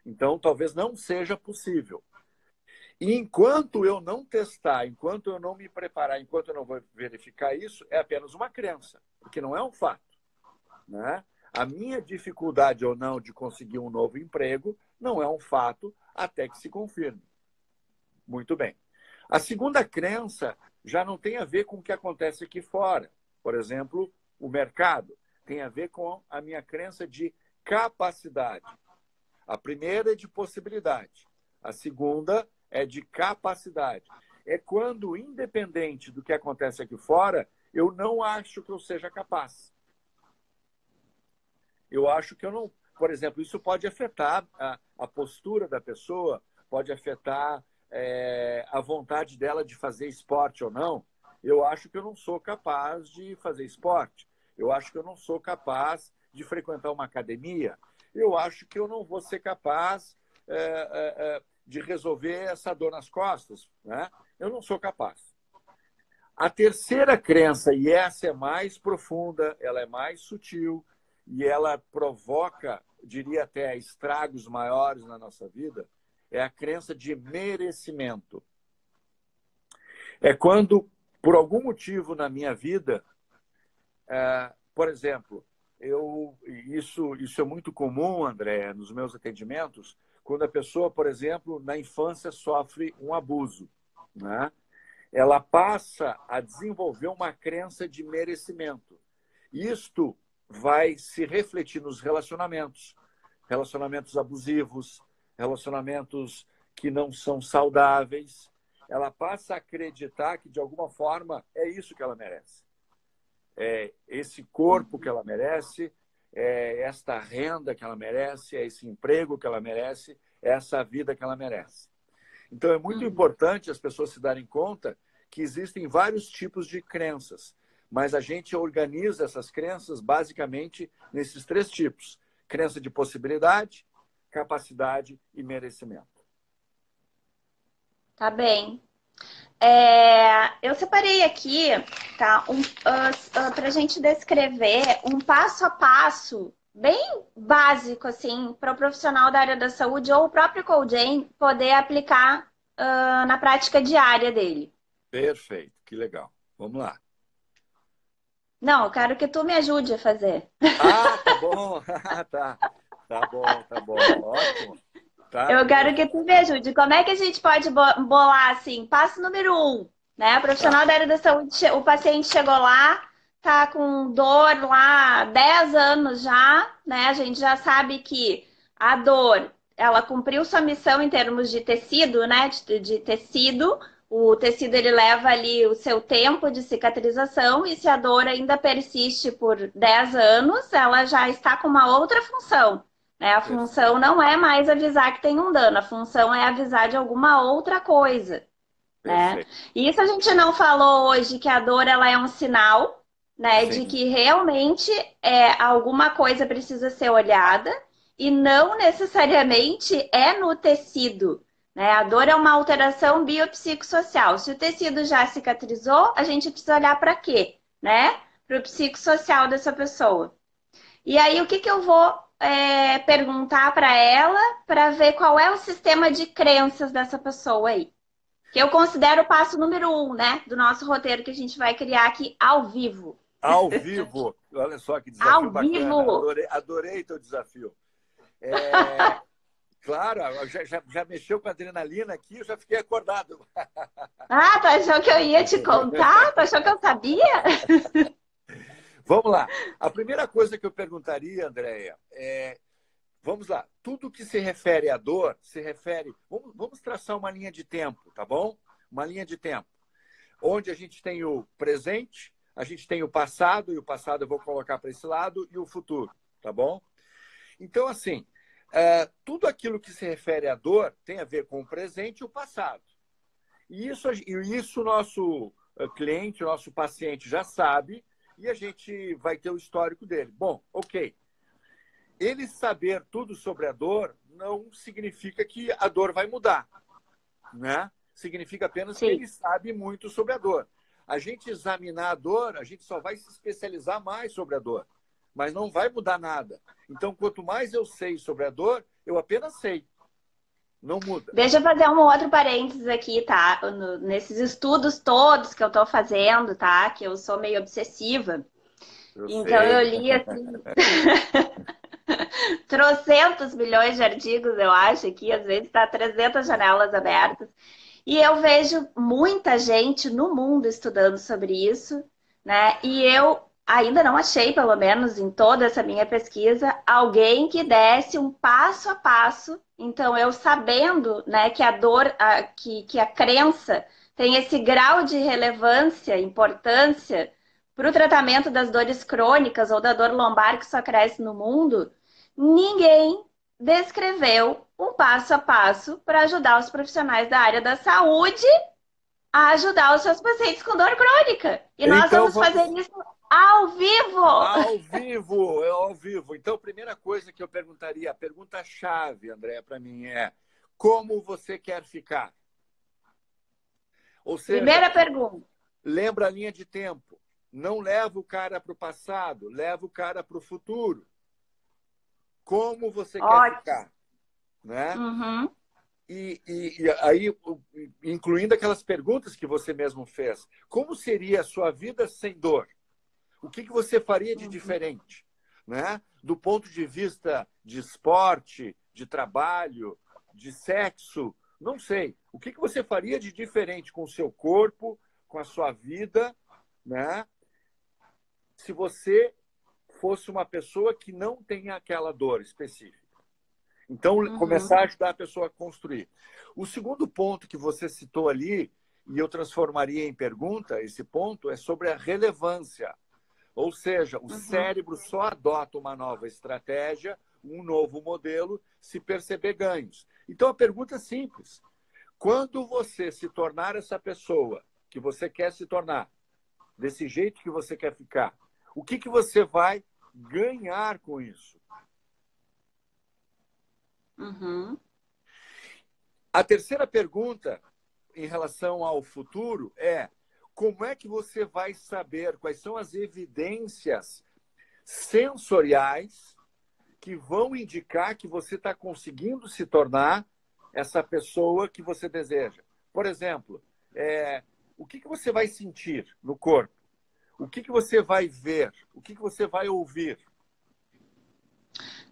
Então, talvez não seja possível. E enquanto eu não testar, enquanto eu não me preparar, enquanto eu não vou verificar isso, é apenas uma crença, porque não é um fato. Né? A minha dificuldade ou não de conseguir um novo emprego não é um fato até que se confirme. Muito bem. A segunda crença já não tem a ver com o que acontece aqui fora. Por exemplo, o mercado tem a ver com a minha crença de capacidade. A primeira é de possibilidade. A segunda é de capacidade. É quando, independente do que acontece aqui fora, eu não acho que eu seja capaz. Eu acho que eu não. Por exemplo, isso pode afetar a postura da pessoa, pode afetar a vontade dela de fazer esporte ou não. Eu acho que eu não sou capaz de fazer esporte. Eu acho que eu não sou capaz de frequentar uma academia. Eu acho que eu não vou ser capaz de resolver essa dor nas costas. Né? Eu não sou capaz. A terceira crença, e essa é mais profunda, ela é mais sutil, e ela provoca, diria até, estragos maiores na nossa vida, é a crença de merecimento. É quando, por algum motivo na minha vida, por exemplo, isso é muito comum, André, nos meus atendimentos, quando a pessoa, por exemplo, na infância sofre um abuso, né? Ela passa a desenvolver uma crença de merecimento. Isto vai se refletir nos relacionamentos, relacionamentos abusivos, relacionamentos que não são saudáveis. Ela passa a acreditar que, de alguma forma, é isso que ela merece. É esse corpo que ela merece, é esta renda que ela merece, é esse emprego que ela merece, é essa vida que ela merece. Então, é muito importante as pessoas se darem conta que existem vários tipos de crenças, mas a gente organiza essas crenças basicamente nesses 3 tipos: crença de possibilidade, capacidade e merecimento. Tá bem. Eu separei aqui, tá, para a gente descrever um passo a passo bem básico, assim, para o profissional da área da saúde ou o próprio Cogen poder aplicar na prática diária dele. Perfeito, que legal. Vamos lá. Não, eu quero que tu me ajude a fazer. Ah, tá bom. Tá. Tá bom. Ótimo. Tá, Eu quero que tu me ajude. Como é que a gente pode bolar assim? Passo número 1, né? O profissional da área da saúde, o paciente chegou lá, tá com dor lá há 10 anos já, né? A gente já sabe que a dor, ela cumpriu sua missão em termos de tecido, né? De tecido. O tecido ele leva ali o seu tempo de cicatrização e se a dor ainda persiste por 10 anos, ela já está com uma outra função. Né? A função não é mais avisar que tem um dano, a função é avisar de alguma outra coisa. Né? E isso a gente não falou hoje, que a dor ela é um sinal, né, de que realmente alguma coisa precisa ser olhada e não necessariamente é no tecido. Né? A dor é uma alteração biopsicossocial. Se o tecido já cicatrizou, a gente precisa olhar para quê? Né? Para o psicossocial dessa pessoa. E aí, o que eu vou perguntar para ela para ver qual é o sistema de crenças dessa pessoa aí? Que eu considero o passo número 1, né? Do nosso roteiro que a gente vai criar aqui ao vivo. Ao vivo. Olha só que desafio ao bacana. Vivo. Adorei teu desafio. Claro, já mexeu com a adrenalina aqui, eu já fiquei acordado. Ah, tu achou que eu ia te contar? Tu achou que eu sabia? Vamos lá. A primeira coisa que eu perguntaria, Andréia, vamos lá. Tudo que se refere à dor, se refere... Vamos traçar uma linha de tempo, tá bom? Uma linha de tempo. Onde a gente tem o presente, a gente tem o passado, e o passado eu vou colocar para esse lado, e o futuro, tá bom? Então, assim, tudo aquilo que se refere à dor tem a ver com o presente e o passado. E isso o nosso cliente, o nosso paciente já sabe, e a gente vai ter o histórico dele. Bom, ok. Ele saber tudo sobre a dor não significa que a dor vai mudar, né? Significa apenas que ele sabe muito sobre a dor. A gente examinar a dor, a gente só vai se especializar mais sobre a dor, mas não vai mudar nada. Então, quanto mais eu sei sobre a dor, eu apenas sei. Não muda. Deixa eu fazer um outro parênteses aqui, tá? Nesses estudos todos que eu tô fazendo, tá? Que eu sou meio obsessiva. Então, eu li, assim, trocentos milhões de artigos, eu acho, aqui. Às vezes tá 300 janelas abertas. E eu vejo muita gente no mundo estudando sobre isso, né? E eu ainda não achei, pelo menos em toda essa minha pesquisa, alguém que desse um passo a passo. Então, eu sabendo, né, que a dor, que a crença tem esse grau de relevância, importância para o tratamento das dores crônicas ou da dor lombar que só cresce no mundo, ninguém descreveu um passo a passo para ajudar os profissionais da área da saúde a ajudar os seus pacientes com dor crônica. E nós Então, vamos fazer isso ao vivo! Ao vivo, ao vivo. Então, a primeira coisa que eu perguntaria, a pergunta-chave, Andréa, para mim é: como você quer ficar? Ou seja, Primeira pergunta. lembra a linha de tempo. Não leva o cara para o passado, leva o cara para o futuro. Como você quer ficar? Né? Uhum. E aí, incluindo aquelas perguntas que você mesmo fez, como seria a sua vida sem dor? O que você faria de diferente? Né? Do ponto de vista de esporte, de trabalho, de sexo, não sei. O que você faria de diferente com o seu corpo, com a sua vida, né? Se você fosse uma pessoa que não tem aquela dor específica. Então, começar a ajudar a pessoa a construir. O segundo ponto que você citou ali, e eu transformaria em pergunta, esse ponto é sobre a relevância. Ou seja, o cérebro só adota uma nova estratégia, um novo modelo, se perceber ganhos. Então, a pergunta é simples. Quando você se tornar essa pessoa que você quer se tornar, desse jeito que você quer ficar, o que você vai ganhar com isso? A terceira pergunta, em relação ao futuro, é como é que você vai saber quais são as evidências sensoriais que vão indicar que você está conseguindo se tornar essa pessoa que você deseja? Por exemplo, o que você vai sentir no corpo? O que você vai ver? O que você vai ouvir?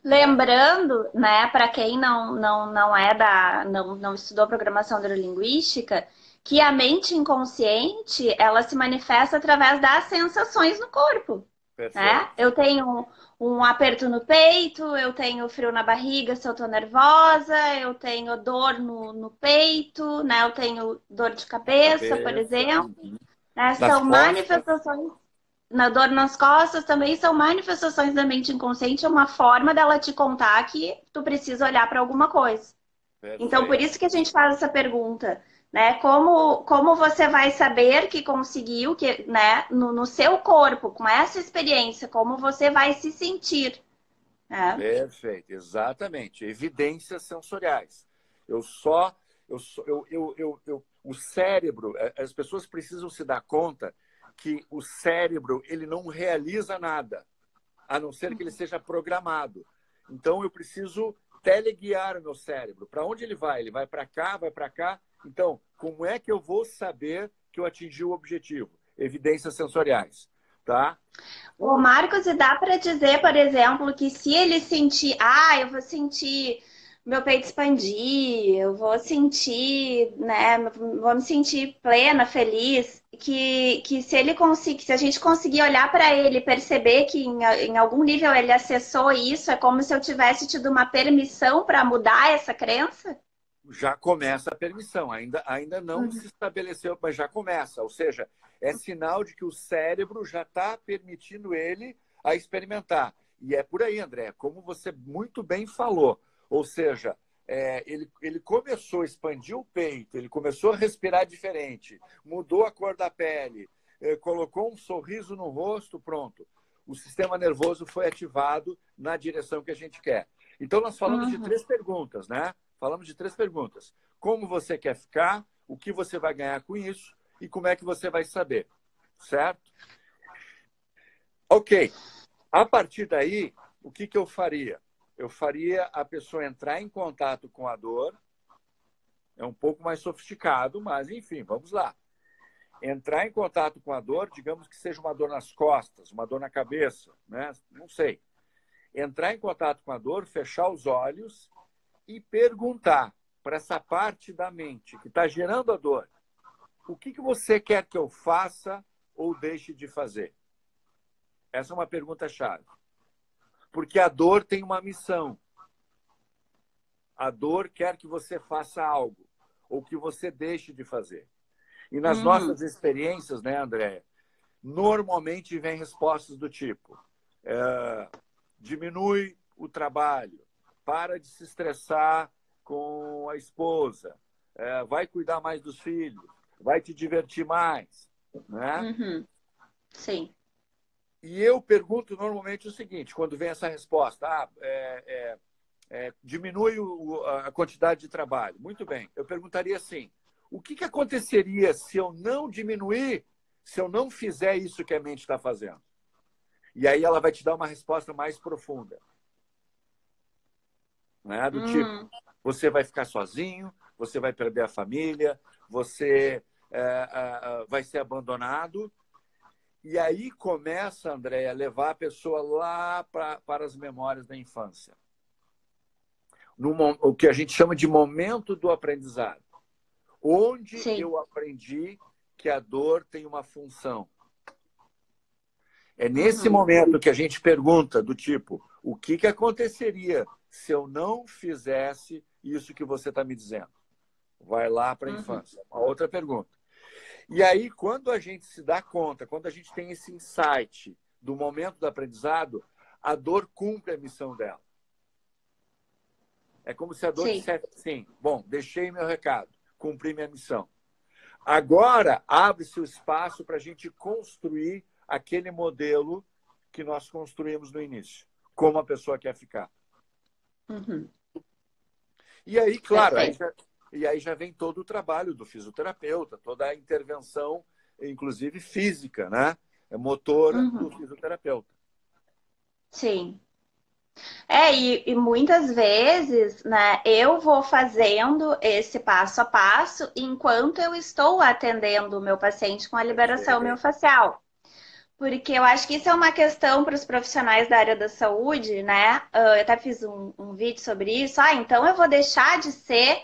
Lembrando, né, para quem não estudou programação neurolinguística, que a mente inconsciente, ela se manifesta através das sensações no corpo, né? Eu tenho um aperto no peito, eu tenho frio na barriga se eu tô nervosa, eu tenho dor no peito, né? Eu tenho dor de cabeça, por exemplo. Né? São manifestações. Na dor nas costas também são manifestações da mente inconsciente, é uma forma dela te contar que tu precisa olhar para alguma coisa. Perfeito. Então, por isso que a gente faz essa pergunta, né? Como você vai saber que conseguiu, né? No seu corpo, com essa experiência, como você vai se sentir. Né? Perfeito, exatamente. Evidências sensoriais. O cérebro, as pessoas precisam se dar conta que o cérebro ele não realiza nada, a não ser que ele seja programado. Então, eu preciso teleguiar o meu cérebro. Para onde ele vai? Ele vai para cá, vai para cá. Então, como é que eu vou saber que eu atingi o objetivo? Evidências sensoriais, tá? Ô, Marcos, e dá para dizer, por exemplo, que se ele sentir, eu vou sentir meu peito expandir, eu vou sentir, né, vou me sentir plena, feliz, que se ele conseguir, se a gente conseguir olhar para ele, perceber que em algum nível ele acessou isso, é como se eu tivesse tido uma permissão para mudar essa crença? Já começa a permissão, ainda não se estabeleceu, mas já começa, ou seja, é sinal de que o cérebro já está permitindo ele a experimentar. E é por aí, André, como você muito bem falou. Ou seja, ele começou a expandir o peito, ele começou a respirar diferente, mudou a cor da pele, colocou um sorriso no rosto, pronto. O sistema nervoso foi ativado na direção que a gente quer. Então, nós falamos de 3 perguntas, né? Falamos de 3 perguntas. Como você quer ficar, o que você vai ganhar com isso e como é que você vai saber, certo? Ok. A partir daí, o que eu faria? Eu faria a pessoa entrar em contato com a dor. É um pouco mais sofisticado, mas enfim, vamos lá. Entrar em contato com a dor, digamos que seja uma dor nas costas, uma dor na cabeça, né? Não sei. Entrar em contato com a dor, fechar os olhos e perguntar para essa parte da mente que está gerando a dor, o que você quer que eu faça ou deixe de fazer? Essa é uma pergunta-chave. Porque a dor tem uma missão. A dor quer que você faça algo ou que você deixe de fazer. E nas nossas experiências, né, Andréia, normalmente vem respostas do tipo diminui o trabalho, para de se estressar com a esposa, vai cuidar mais dos filhos, vai te divertir mais, né? Sim. E eu pergunto normalmente o seguinte, quando vem essa resposta, diminui a quantidade de trabalho. Muito bem, eu perguntaria assim, o que aconteceria se eu não diminuir, se eu não fizer isso que a mente está fazendo? E aí ela vai te dar uma resposta mais profunda. Né? Do tipo, você vai ficar sozinho, você vai perder a família, você vai ser abandonado. E aí começa, André, a levar a pessoa lá para as memórias da infância. O que a gente chama de momento do aprendizado. Onde Sim. eu aprendi que a dor tem uma função. É nesse momento que a gente pergunta do tipo, o que aconteceria se eu não fizesse isso que você está me dizendo? Vai lá para a infância. Uma outra pergunta. E aí, quando a gente se dá conta, quando a gente tem esse insight do momento do aprendizado, a dor cumpre a missão dela. É como se a dor dissesse assim, bom, deixei meu recado, cumpri minha missão. Agora, abre-se o espaço para a gente construir aquele modelo que nós construímos no início, como a pessoa quer ficar. E aí, claro, aí já vem todo o trabalho do fisioterapeuta, toda a intervenção, inclusive física, né? Motora do fisioterapeuta. Sim. E muitas vezes, né, eu vou fazendo esse passo a passo enquanto eu estou atendendo o meu paciente com a liberação miofascial. Porque eu acho que isso é uma questão para os profissionais da área da saúde, né? Eu até fiz um vídeo sobre isso. Então eu vou deixar de ser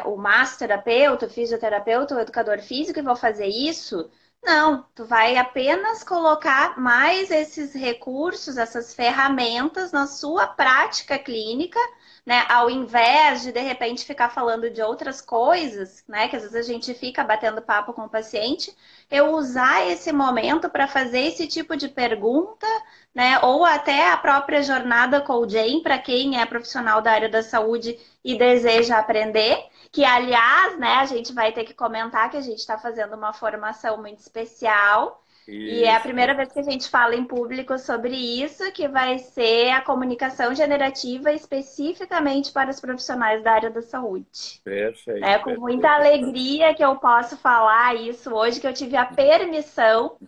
o massoterapeuta, o fisioterapeuta, o educador físico e vou fazer isso? Não, tu vai apenas colocar mais esses recursos, essas ferramentas na sua prática clínica, né? Ao invés de repente ficar falando de outras coisas, né? Que às vezes a gente fica batendo papo com o paciente, eu usar esse momento para fazer esse tipo de pergunta, né? Ou até a própria jornada Coaching para quem é profissional da área da saúde e deseja aprender, que aliás, né, a gente vai ter que comentar que a gente está fazendo uma formação muito especial. E é a primeira vez que a gente fala em público sobre isso, que vai ser a comunicação generativa especificamente para os profissionais da área da saúde. Perfeito. É com muita alegria que eu posso falar isso hoje, que eu tive a permissão,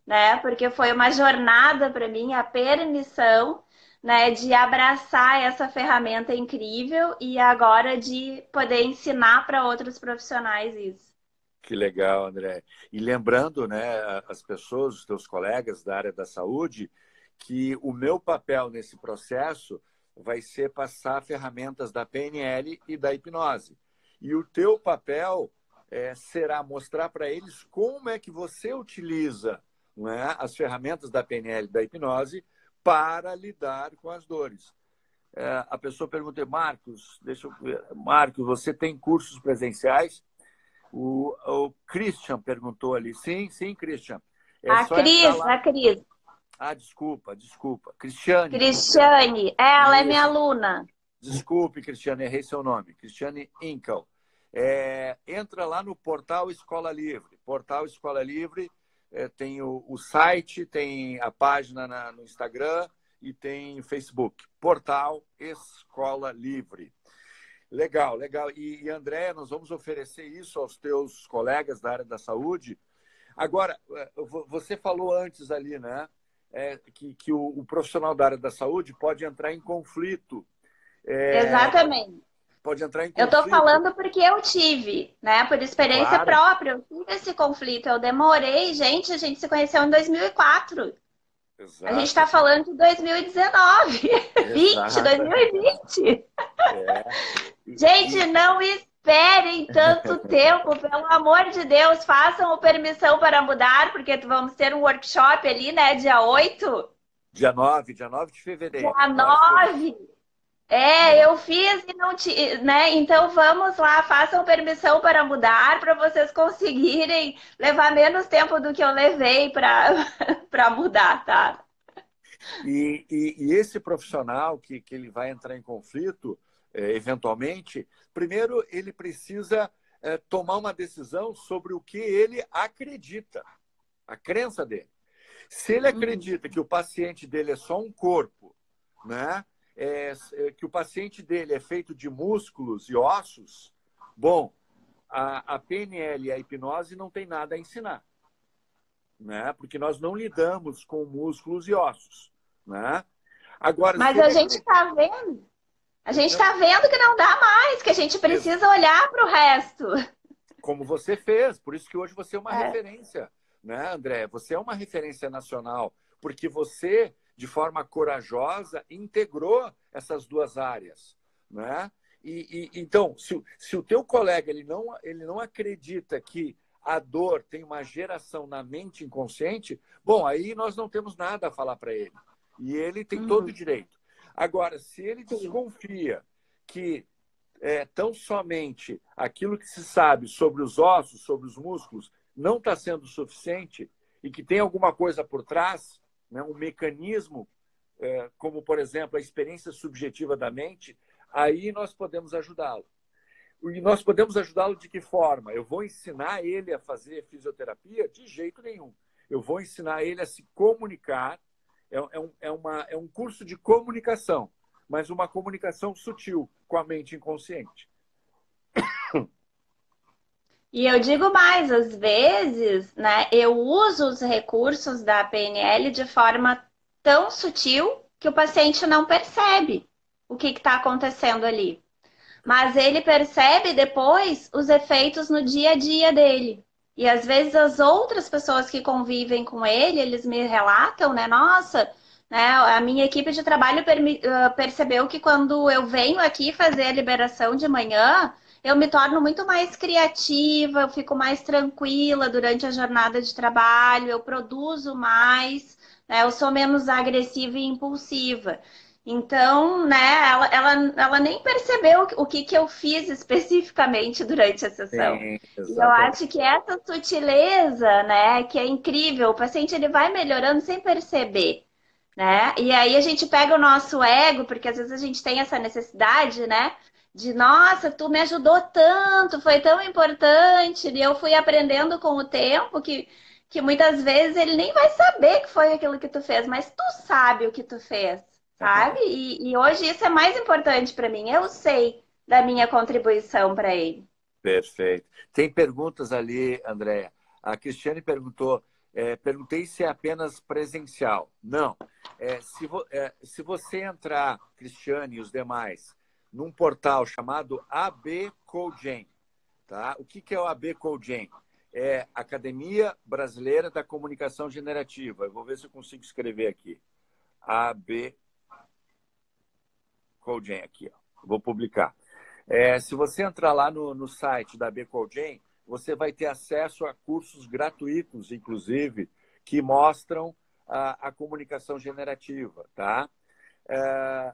né? Porque foi uma jornada para mim, a permissão, né, de abraçar essa ferramenta incrível e agora de poder ensinar para outros profissionais isso. Que legal, André. E lembrando, né, as pessoas, os teus colegas da área da saúde, que o meu papel nesse processo vai ser passar ferramentas da PNL e da hipnose. E o teu papel será mostrar para eles como é que você utiliza, né, as ferramentas da PNL e da hipnose para lidar com as dores. A pessoa pergunta, Marcos, deixa eu ver. Marcos, você tem cursos presenciais? O Christian perguntou ali. Sim, Christian. A Cris. Desculpa. Cristiane, ela é minha aluna. Desculpe, Cristiane, errei seu nome. Cristiane Inkel. Entra lá no Portal Escola Livre. Portal Escola Livre tem o site, tem a página no Instagram e tem o Facebook. Portal Escola Livre. Legal. E André, nós vamos oferecer isso aos teus colegas da área da saúde. Agora, você falou antes ali, né? Que o profissional da área da saúde pode entrar em conflito. Exatamente. Pode entrar em conflito. Eu estou falando porque eu tive, né? Por experiência própria, eu tive esse conflito. Eu demorei, gente, a gente se conheceu em 2004. Exato. A gente está falando de 2019, 2020. Gente, não esperem tanto tempo, pelo amor de Deus, façam o Permissão para Mudar, porque vamos ter um workshop ali, né, dia 8. Dia 9 de fevereiro. Dia 9. Eu fiz e não tinha, né? Então vamos lá, façam Permissão para Mudar, para vocês conseguirem levar menos tempo do que eu levei para mudar, tá? E esse profissional que ele vai entrar em conflito, eventualmente, primeiro ele precisa tomar uma decisão sobre o que ele acredita, a crença dele. Se ele acredita que o paciente dele é só um corpo, né? Que o paciente dele é feito de músculos e ossos, bom, a PNL e a hipnose não tem nada a ensinar, né? Porque nós não lidamos com músculos e ossos, né? Agora, mas a gente está vendo. A gente está vendo que não dá mais, que a gente precisa olhar para o resto. Como você fez, por isso que hoje você é uma referência né, André? Você é uma referência nacional, porque você, de forma corajosa, integrou essas duas áreas, né? Então, se o teu colega ele não acredita que a dor tem uma geração na mente inconsciente, bom, aí nós não temos nada a falar para ele. E ele tem todo o Uhum. direito. Agora, se ele Sim. desconfia que tão somente aquilo que se sabe sobre os ossos, sobre os músculos, não está sendo suficiente e que tem alguma coisa por trás, né, um mecanismo, como, por exemplo, a experiência subjetiva da mente, aí nós podemos ajudá-lo. E nós podemos ajudá-lo de que forma? Eu vou ensinar ele a fazer fisioterapia? De jeito nenhum. Eu vou ensinar ele a se comunicar. É um curso de comunicação, mas uma comunicação sutil, com a mente inconsciente. E eu digo mais, às vezes, né, eu uso os recursos da PNL de forma tão sutil que o paciente não percebe o que está acontecendo ali. Mas ele percebe depois os efeitos no dia a dia dele. E às vezes as outras pessoas que convivem com ele, eles me relatam, né? Nossa, né? A minha equipe de trabalho percebeu que quando eu venho aqui fazer a liberação de manhã, eu me torno muito mais criativa, eu fico mais tranquila durante a jornada de trabalho, eu produzo mais, né? Eu sou menos agressiva e impulsiva. Então, né, ela nem percebeu o que eu fiz especificamente durante a sessão. Sim, E eu exatamente. acho que essa sutileza, né, que é incrível, o paciente ele vai melhorando sem perceber, né? E aí a gente pega o nosso ego, porque às vezes a gente tem essa necessidade, né, de nossa, tu me ajudou tanto, foi tão importante, e eu fui aprendendo com o tempo que muitas vezes ele nem vai saber que foi aquilo que tu fez, mas tu sabe o que tu fez, sabe? E hoje isso é mais importante para mim. Eu sei da minha contribuição para ele. Perfeito. Tem perguntas ali, Andréia. A Cristiane perguntou, perguntei se é apenas presencial. Não. Se você entrar, Cristiane e os demais, num portal chamado AB Cogen, tá? O que é o AB Cogen? É Academia Brasileira da Comunicação Generativa. Eu vou ver se eu consigo escrever aqui. AB Cogen aqui, ó. Vou publicar. Se você entrar lá no site da Becogem, você vai ter acesso a cursos gratuitos, inclusive, que mostram a comunicação generativa, tá? É,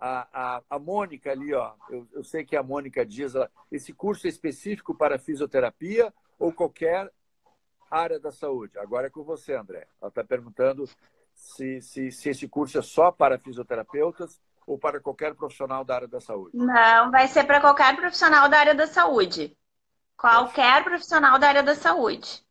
a Mônica ali, ó, eu sei que a Mônica diz, esse curso é específico para fisioterapia ou qualquer área da saúde? Agora é com você, André. Ela está perguntando se esse curso é só para fisioterapeutas ou para qualquer profissional da área da saúde. Não, vai ser para qualquer profissional da área da saúde. Perfeito. Qualquer profissional da área da saúde.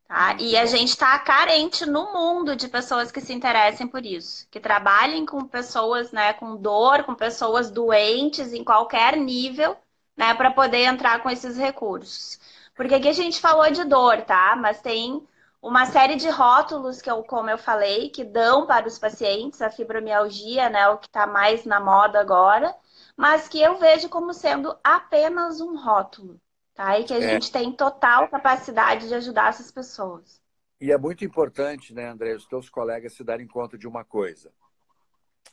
Tá? Muito E a bom. gente está carente no mundo de pessoas que se interessem por isso, que trabalhem com pessoas, né, com dor, com pessoas doentes em qualquer nível, né, para poder entrar com esses recursos. Porque aqui a gente falou de dor, tá? Mas tem uma série de rótulos que eu, como eu falei, que dão para os pacientes a fibromialgia, né, o que está mais na moda agora, mas que eu vejo como sendo apenas um rótulo. Tá? E que a É, gente tem total capacidade de ajudar essas pessoas. e é muito importante, né, André, os teus colegas se darem conta de uma coisa.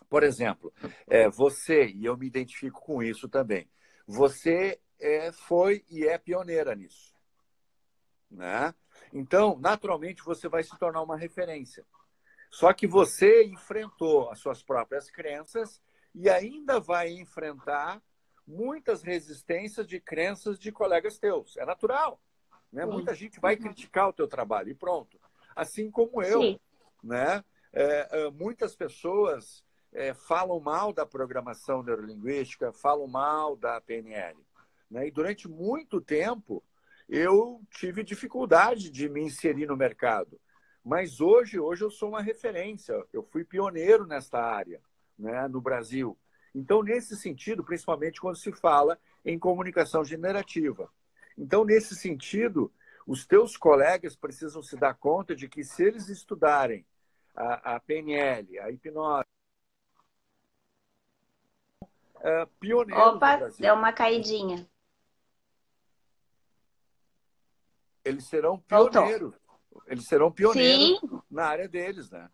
Por exemplo, você, e eu me identifico com isso também, você foi e é pioneira nisso, né? Então, naturalmente, você vai se tornar uma referência. Só que você enfrentou as suas próprias crenças e ainda vai enfrentar muitas resistências de crenças de colegas teus. É natural, né? Sim. Muita gente vai criticar o teu trabalho e pronto. Assim como eu, Sim. né? Muitas pessoas falam mal da programação neurolinguística, falam mal da PNL, né? E durante muito tempo eu tive dificuldade de me inserir no mercado. Mas hoje eu sou uma referência. Eu fui pioneiro nesta área, né, no Brasil. Então, nesse sentido, principalmente quando se fala em comunicação generativa. Então, nesse sentido, os teus colegas precisam se dar conta de que se eles estudarem a PNL, a hipnose, pioneiros no Opa, deu Brasil. uma caidinha. eles serão Voltou. pioneiros. Eles serão pioneiros Sim, na área deles, né?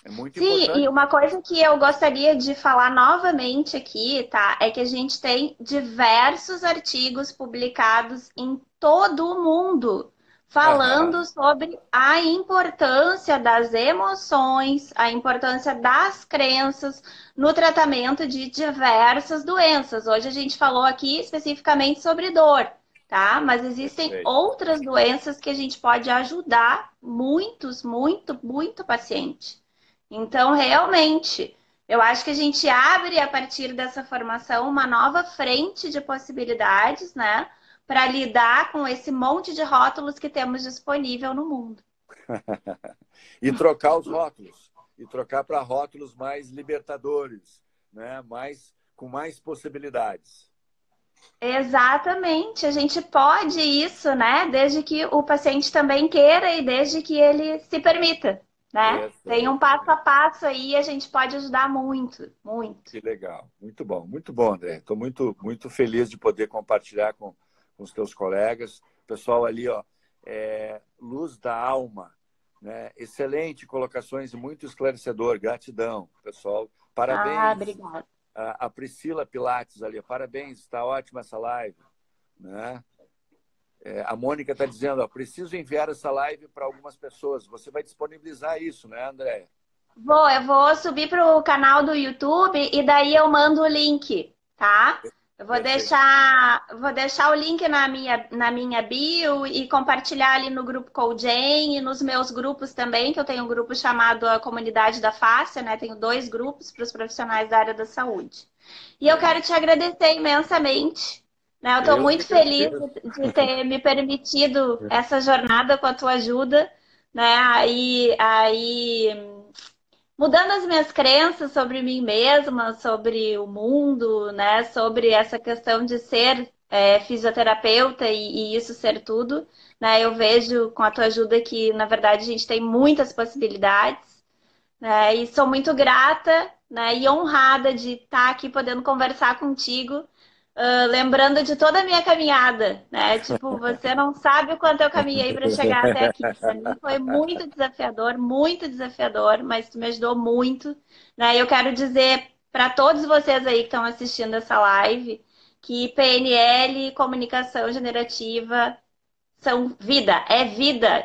É muito sim, e importante. uma coisa que eu gostaria de falar novamente aqui, tá? É que a gente tem diversos artigos publicados em todo o mundo falando Aham, sobre a importância das emoções, a importância das crenças no tratamento de diversas doenças. Hoje a gente falou aqui especificamente sobre dor, tá? Mas existem perfeito. outras doenças que a gente pode ajudar muitos, muito, muito paciente. Então, realmente, eu acho que a gente abre a partir dessa formação uma nova frente de possibilidades, né, para lidar com esse monte de rótulos que temos disponível no mundo. E trocar os rótulos. E trocar para rótulos mais libertadores, né? Com mais possibilidades. Exatamente, a gente pode isso, né, desde que o paciente também queira e desde que ele se permita, né? Tem um Perfeito. passo a passo aí, a gente pode ajudar muito, muito. Que legal. Muito bom, André. Estou muito feliz de poder compartilhar com os teus colegas. Pessoal ali, ó, Luz da Alma, né? Excelente colocações e muito esclarecedor. Gratidão, pessoal. Ah, Parabéns obrigada. a Priscila Pilates ali. Parabéns, está ótima essa live, né? A Mônica está dizendo, ó, preciso enviar essa live para algumas pessoas. Você vai disponibilizar isso, né, André? Eu vou subir para o canal do YouTube e daí eu mando o link, tá? Perfeito. Vou deixar o link na minha bio e compartilhar ali no grupo Cogen e nos meus grupos também, que eu tenho um grupo chamado a Comunidade da Fáscia, né? Tenho dois grupos para os profissionais da área da saúde. E eu quero Legal. te agradecer imensamente, né? Eu estou Eu que muito feliz agradeço. de ter me permitido essa jornada com a tua ajuda, né? Mudando as minhas crenças sobre mim mesma, sobre o mundo, né? Sobre essa questão de ser fisioterapeuta e isso ser tudo, né? Eu vejo com a tua ajuda que, na verdade, a gente tem muitas possibilidades, né? E sou muito grata, né? E honrada de estar aqui podendo conversar contigo, lembrando de toda a minha caminhada, né? Tipo, você não sabe o quanto eu caminhei para chegar até aqui. Para mim foi muito desafiador, mas tu me ajudou muito, né? Eu quero dizer para todos vocês aí que estão assistindo essa live que PNL, comunicação generativa, são vida,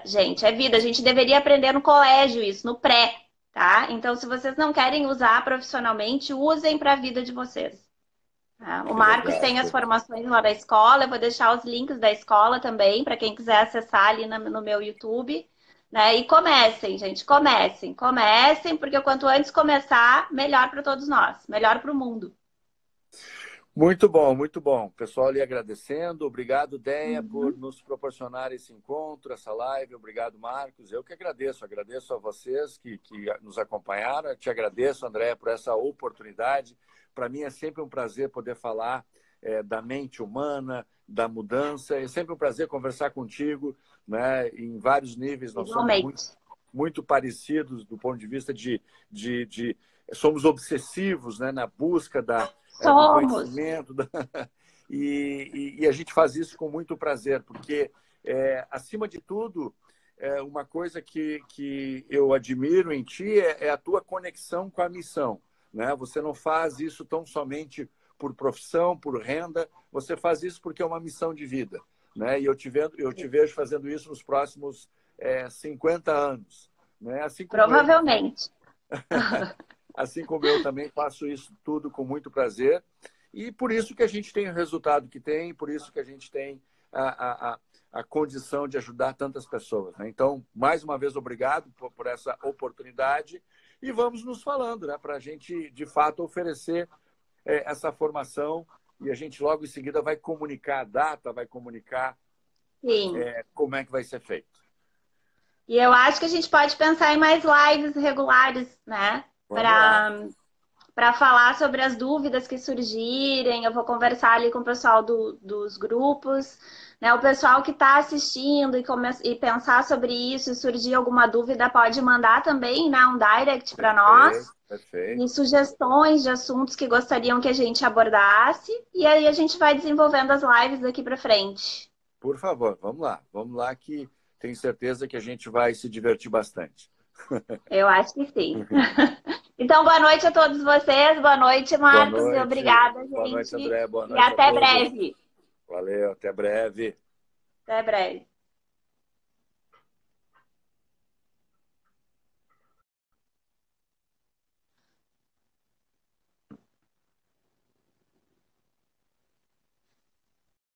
gente, é vida. A gente deveria aprender no colégio isso, no pré, tá? Então, se vocês não querem usar profissionalmente, usem para a vida de vocês. Tá? O Que Marcos legal. tem as formações lá da escola, eu vou deixar os links da escola também, para quem quiser acessar ali no meu YouTube. Né? E comecem, gente, comecem, porque quanto antes começar, melhor para todos nós, melhor para o mundo. Muito bom, muito bom. Pessoal lhe agradecendo. Obrigado, Deia, por Uhum. nos proporcionar esse encontro, essa live. Obrigado, Marcos. Eu que agradeço. Agradeço a vocês que nos acompanharam. Eu te agradeço, André, por essa oportunidade. Para mim é sempre um prazer poder falar da mente humana, da mudança. É sempre um prazer conversar contigo, né? Em vários níveis. Nós somos Igualmente. muito parecidos do ponto de vista de somos obsessivos, né, na busca do Somos. conhecimento e a gente faz isso com muito prazer, porque acima de tudo uma coisa que eu admiro em ti é a tua conexão com a missão, né? Você não faz isso tão somente por profissão, por renda, você faz isso porque é uma missão de vida, né? E eu te vejo fazendo isso nos próximos 50 anos. Né? Provavelmente. Assim como eu também faço isso tudo com muito prazer. E por isso que a gente tem o resultado que tem, por isso que a gente tem a condição de ajudar tantas pessoas. Né? Então, mais uma vez, obrigado por essa oportunidade e vamos nos falando, né? Para a gente, de fato, oferecer essa formação e a gente logo em seguida vai comunicar a data, vai comunicar Sim. como é que vai ser feito. E eu acho que a gente pode pensar em mais lives regulares, né? Vamos lá. Para falar sobre as dúvidas que surgirem. Eu vou conversar ali com o pessoal dos grupos, né? O pessoal que está assistindo e pensar sobre isso, e surgir alguma dúvida, pode mandar também, né, um direct para Perfeito, nós. E perfeito. sugestões de assuntos que gostariam que a gente abordasse. E aí a gente vai desenvolvendo as lives daqui para frente. Por favor, vamos lá que tenho certeza que a gente vai se divertir bastante. Eu acho que sim. Então, boa noite a todos vocês. Boa noite, Marcos, e obrigada, Boa noite, gente. André, boa E noite a até todos. breve. Valeu, até breve. Até breve.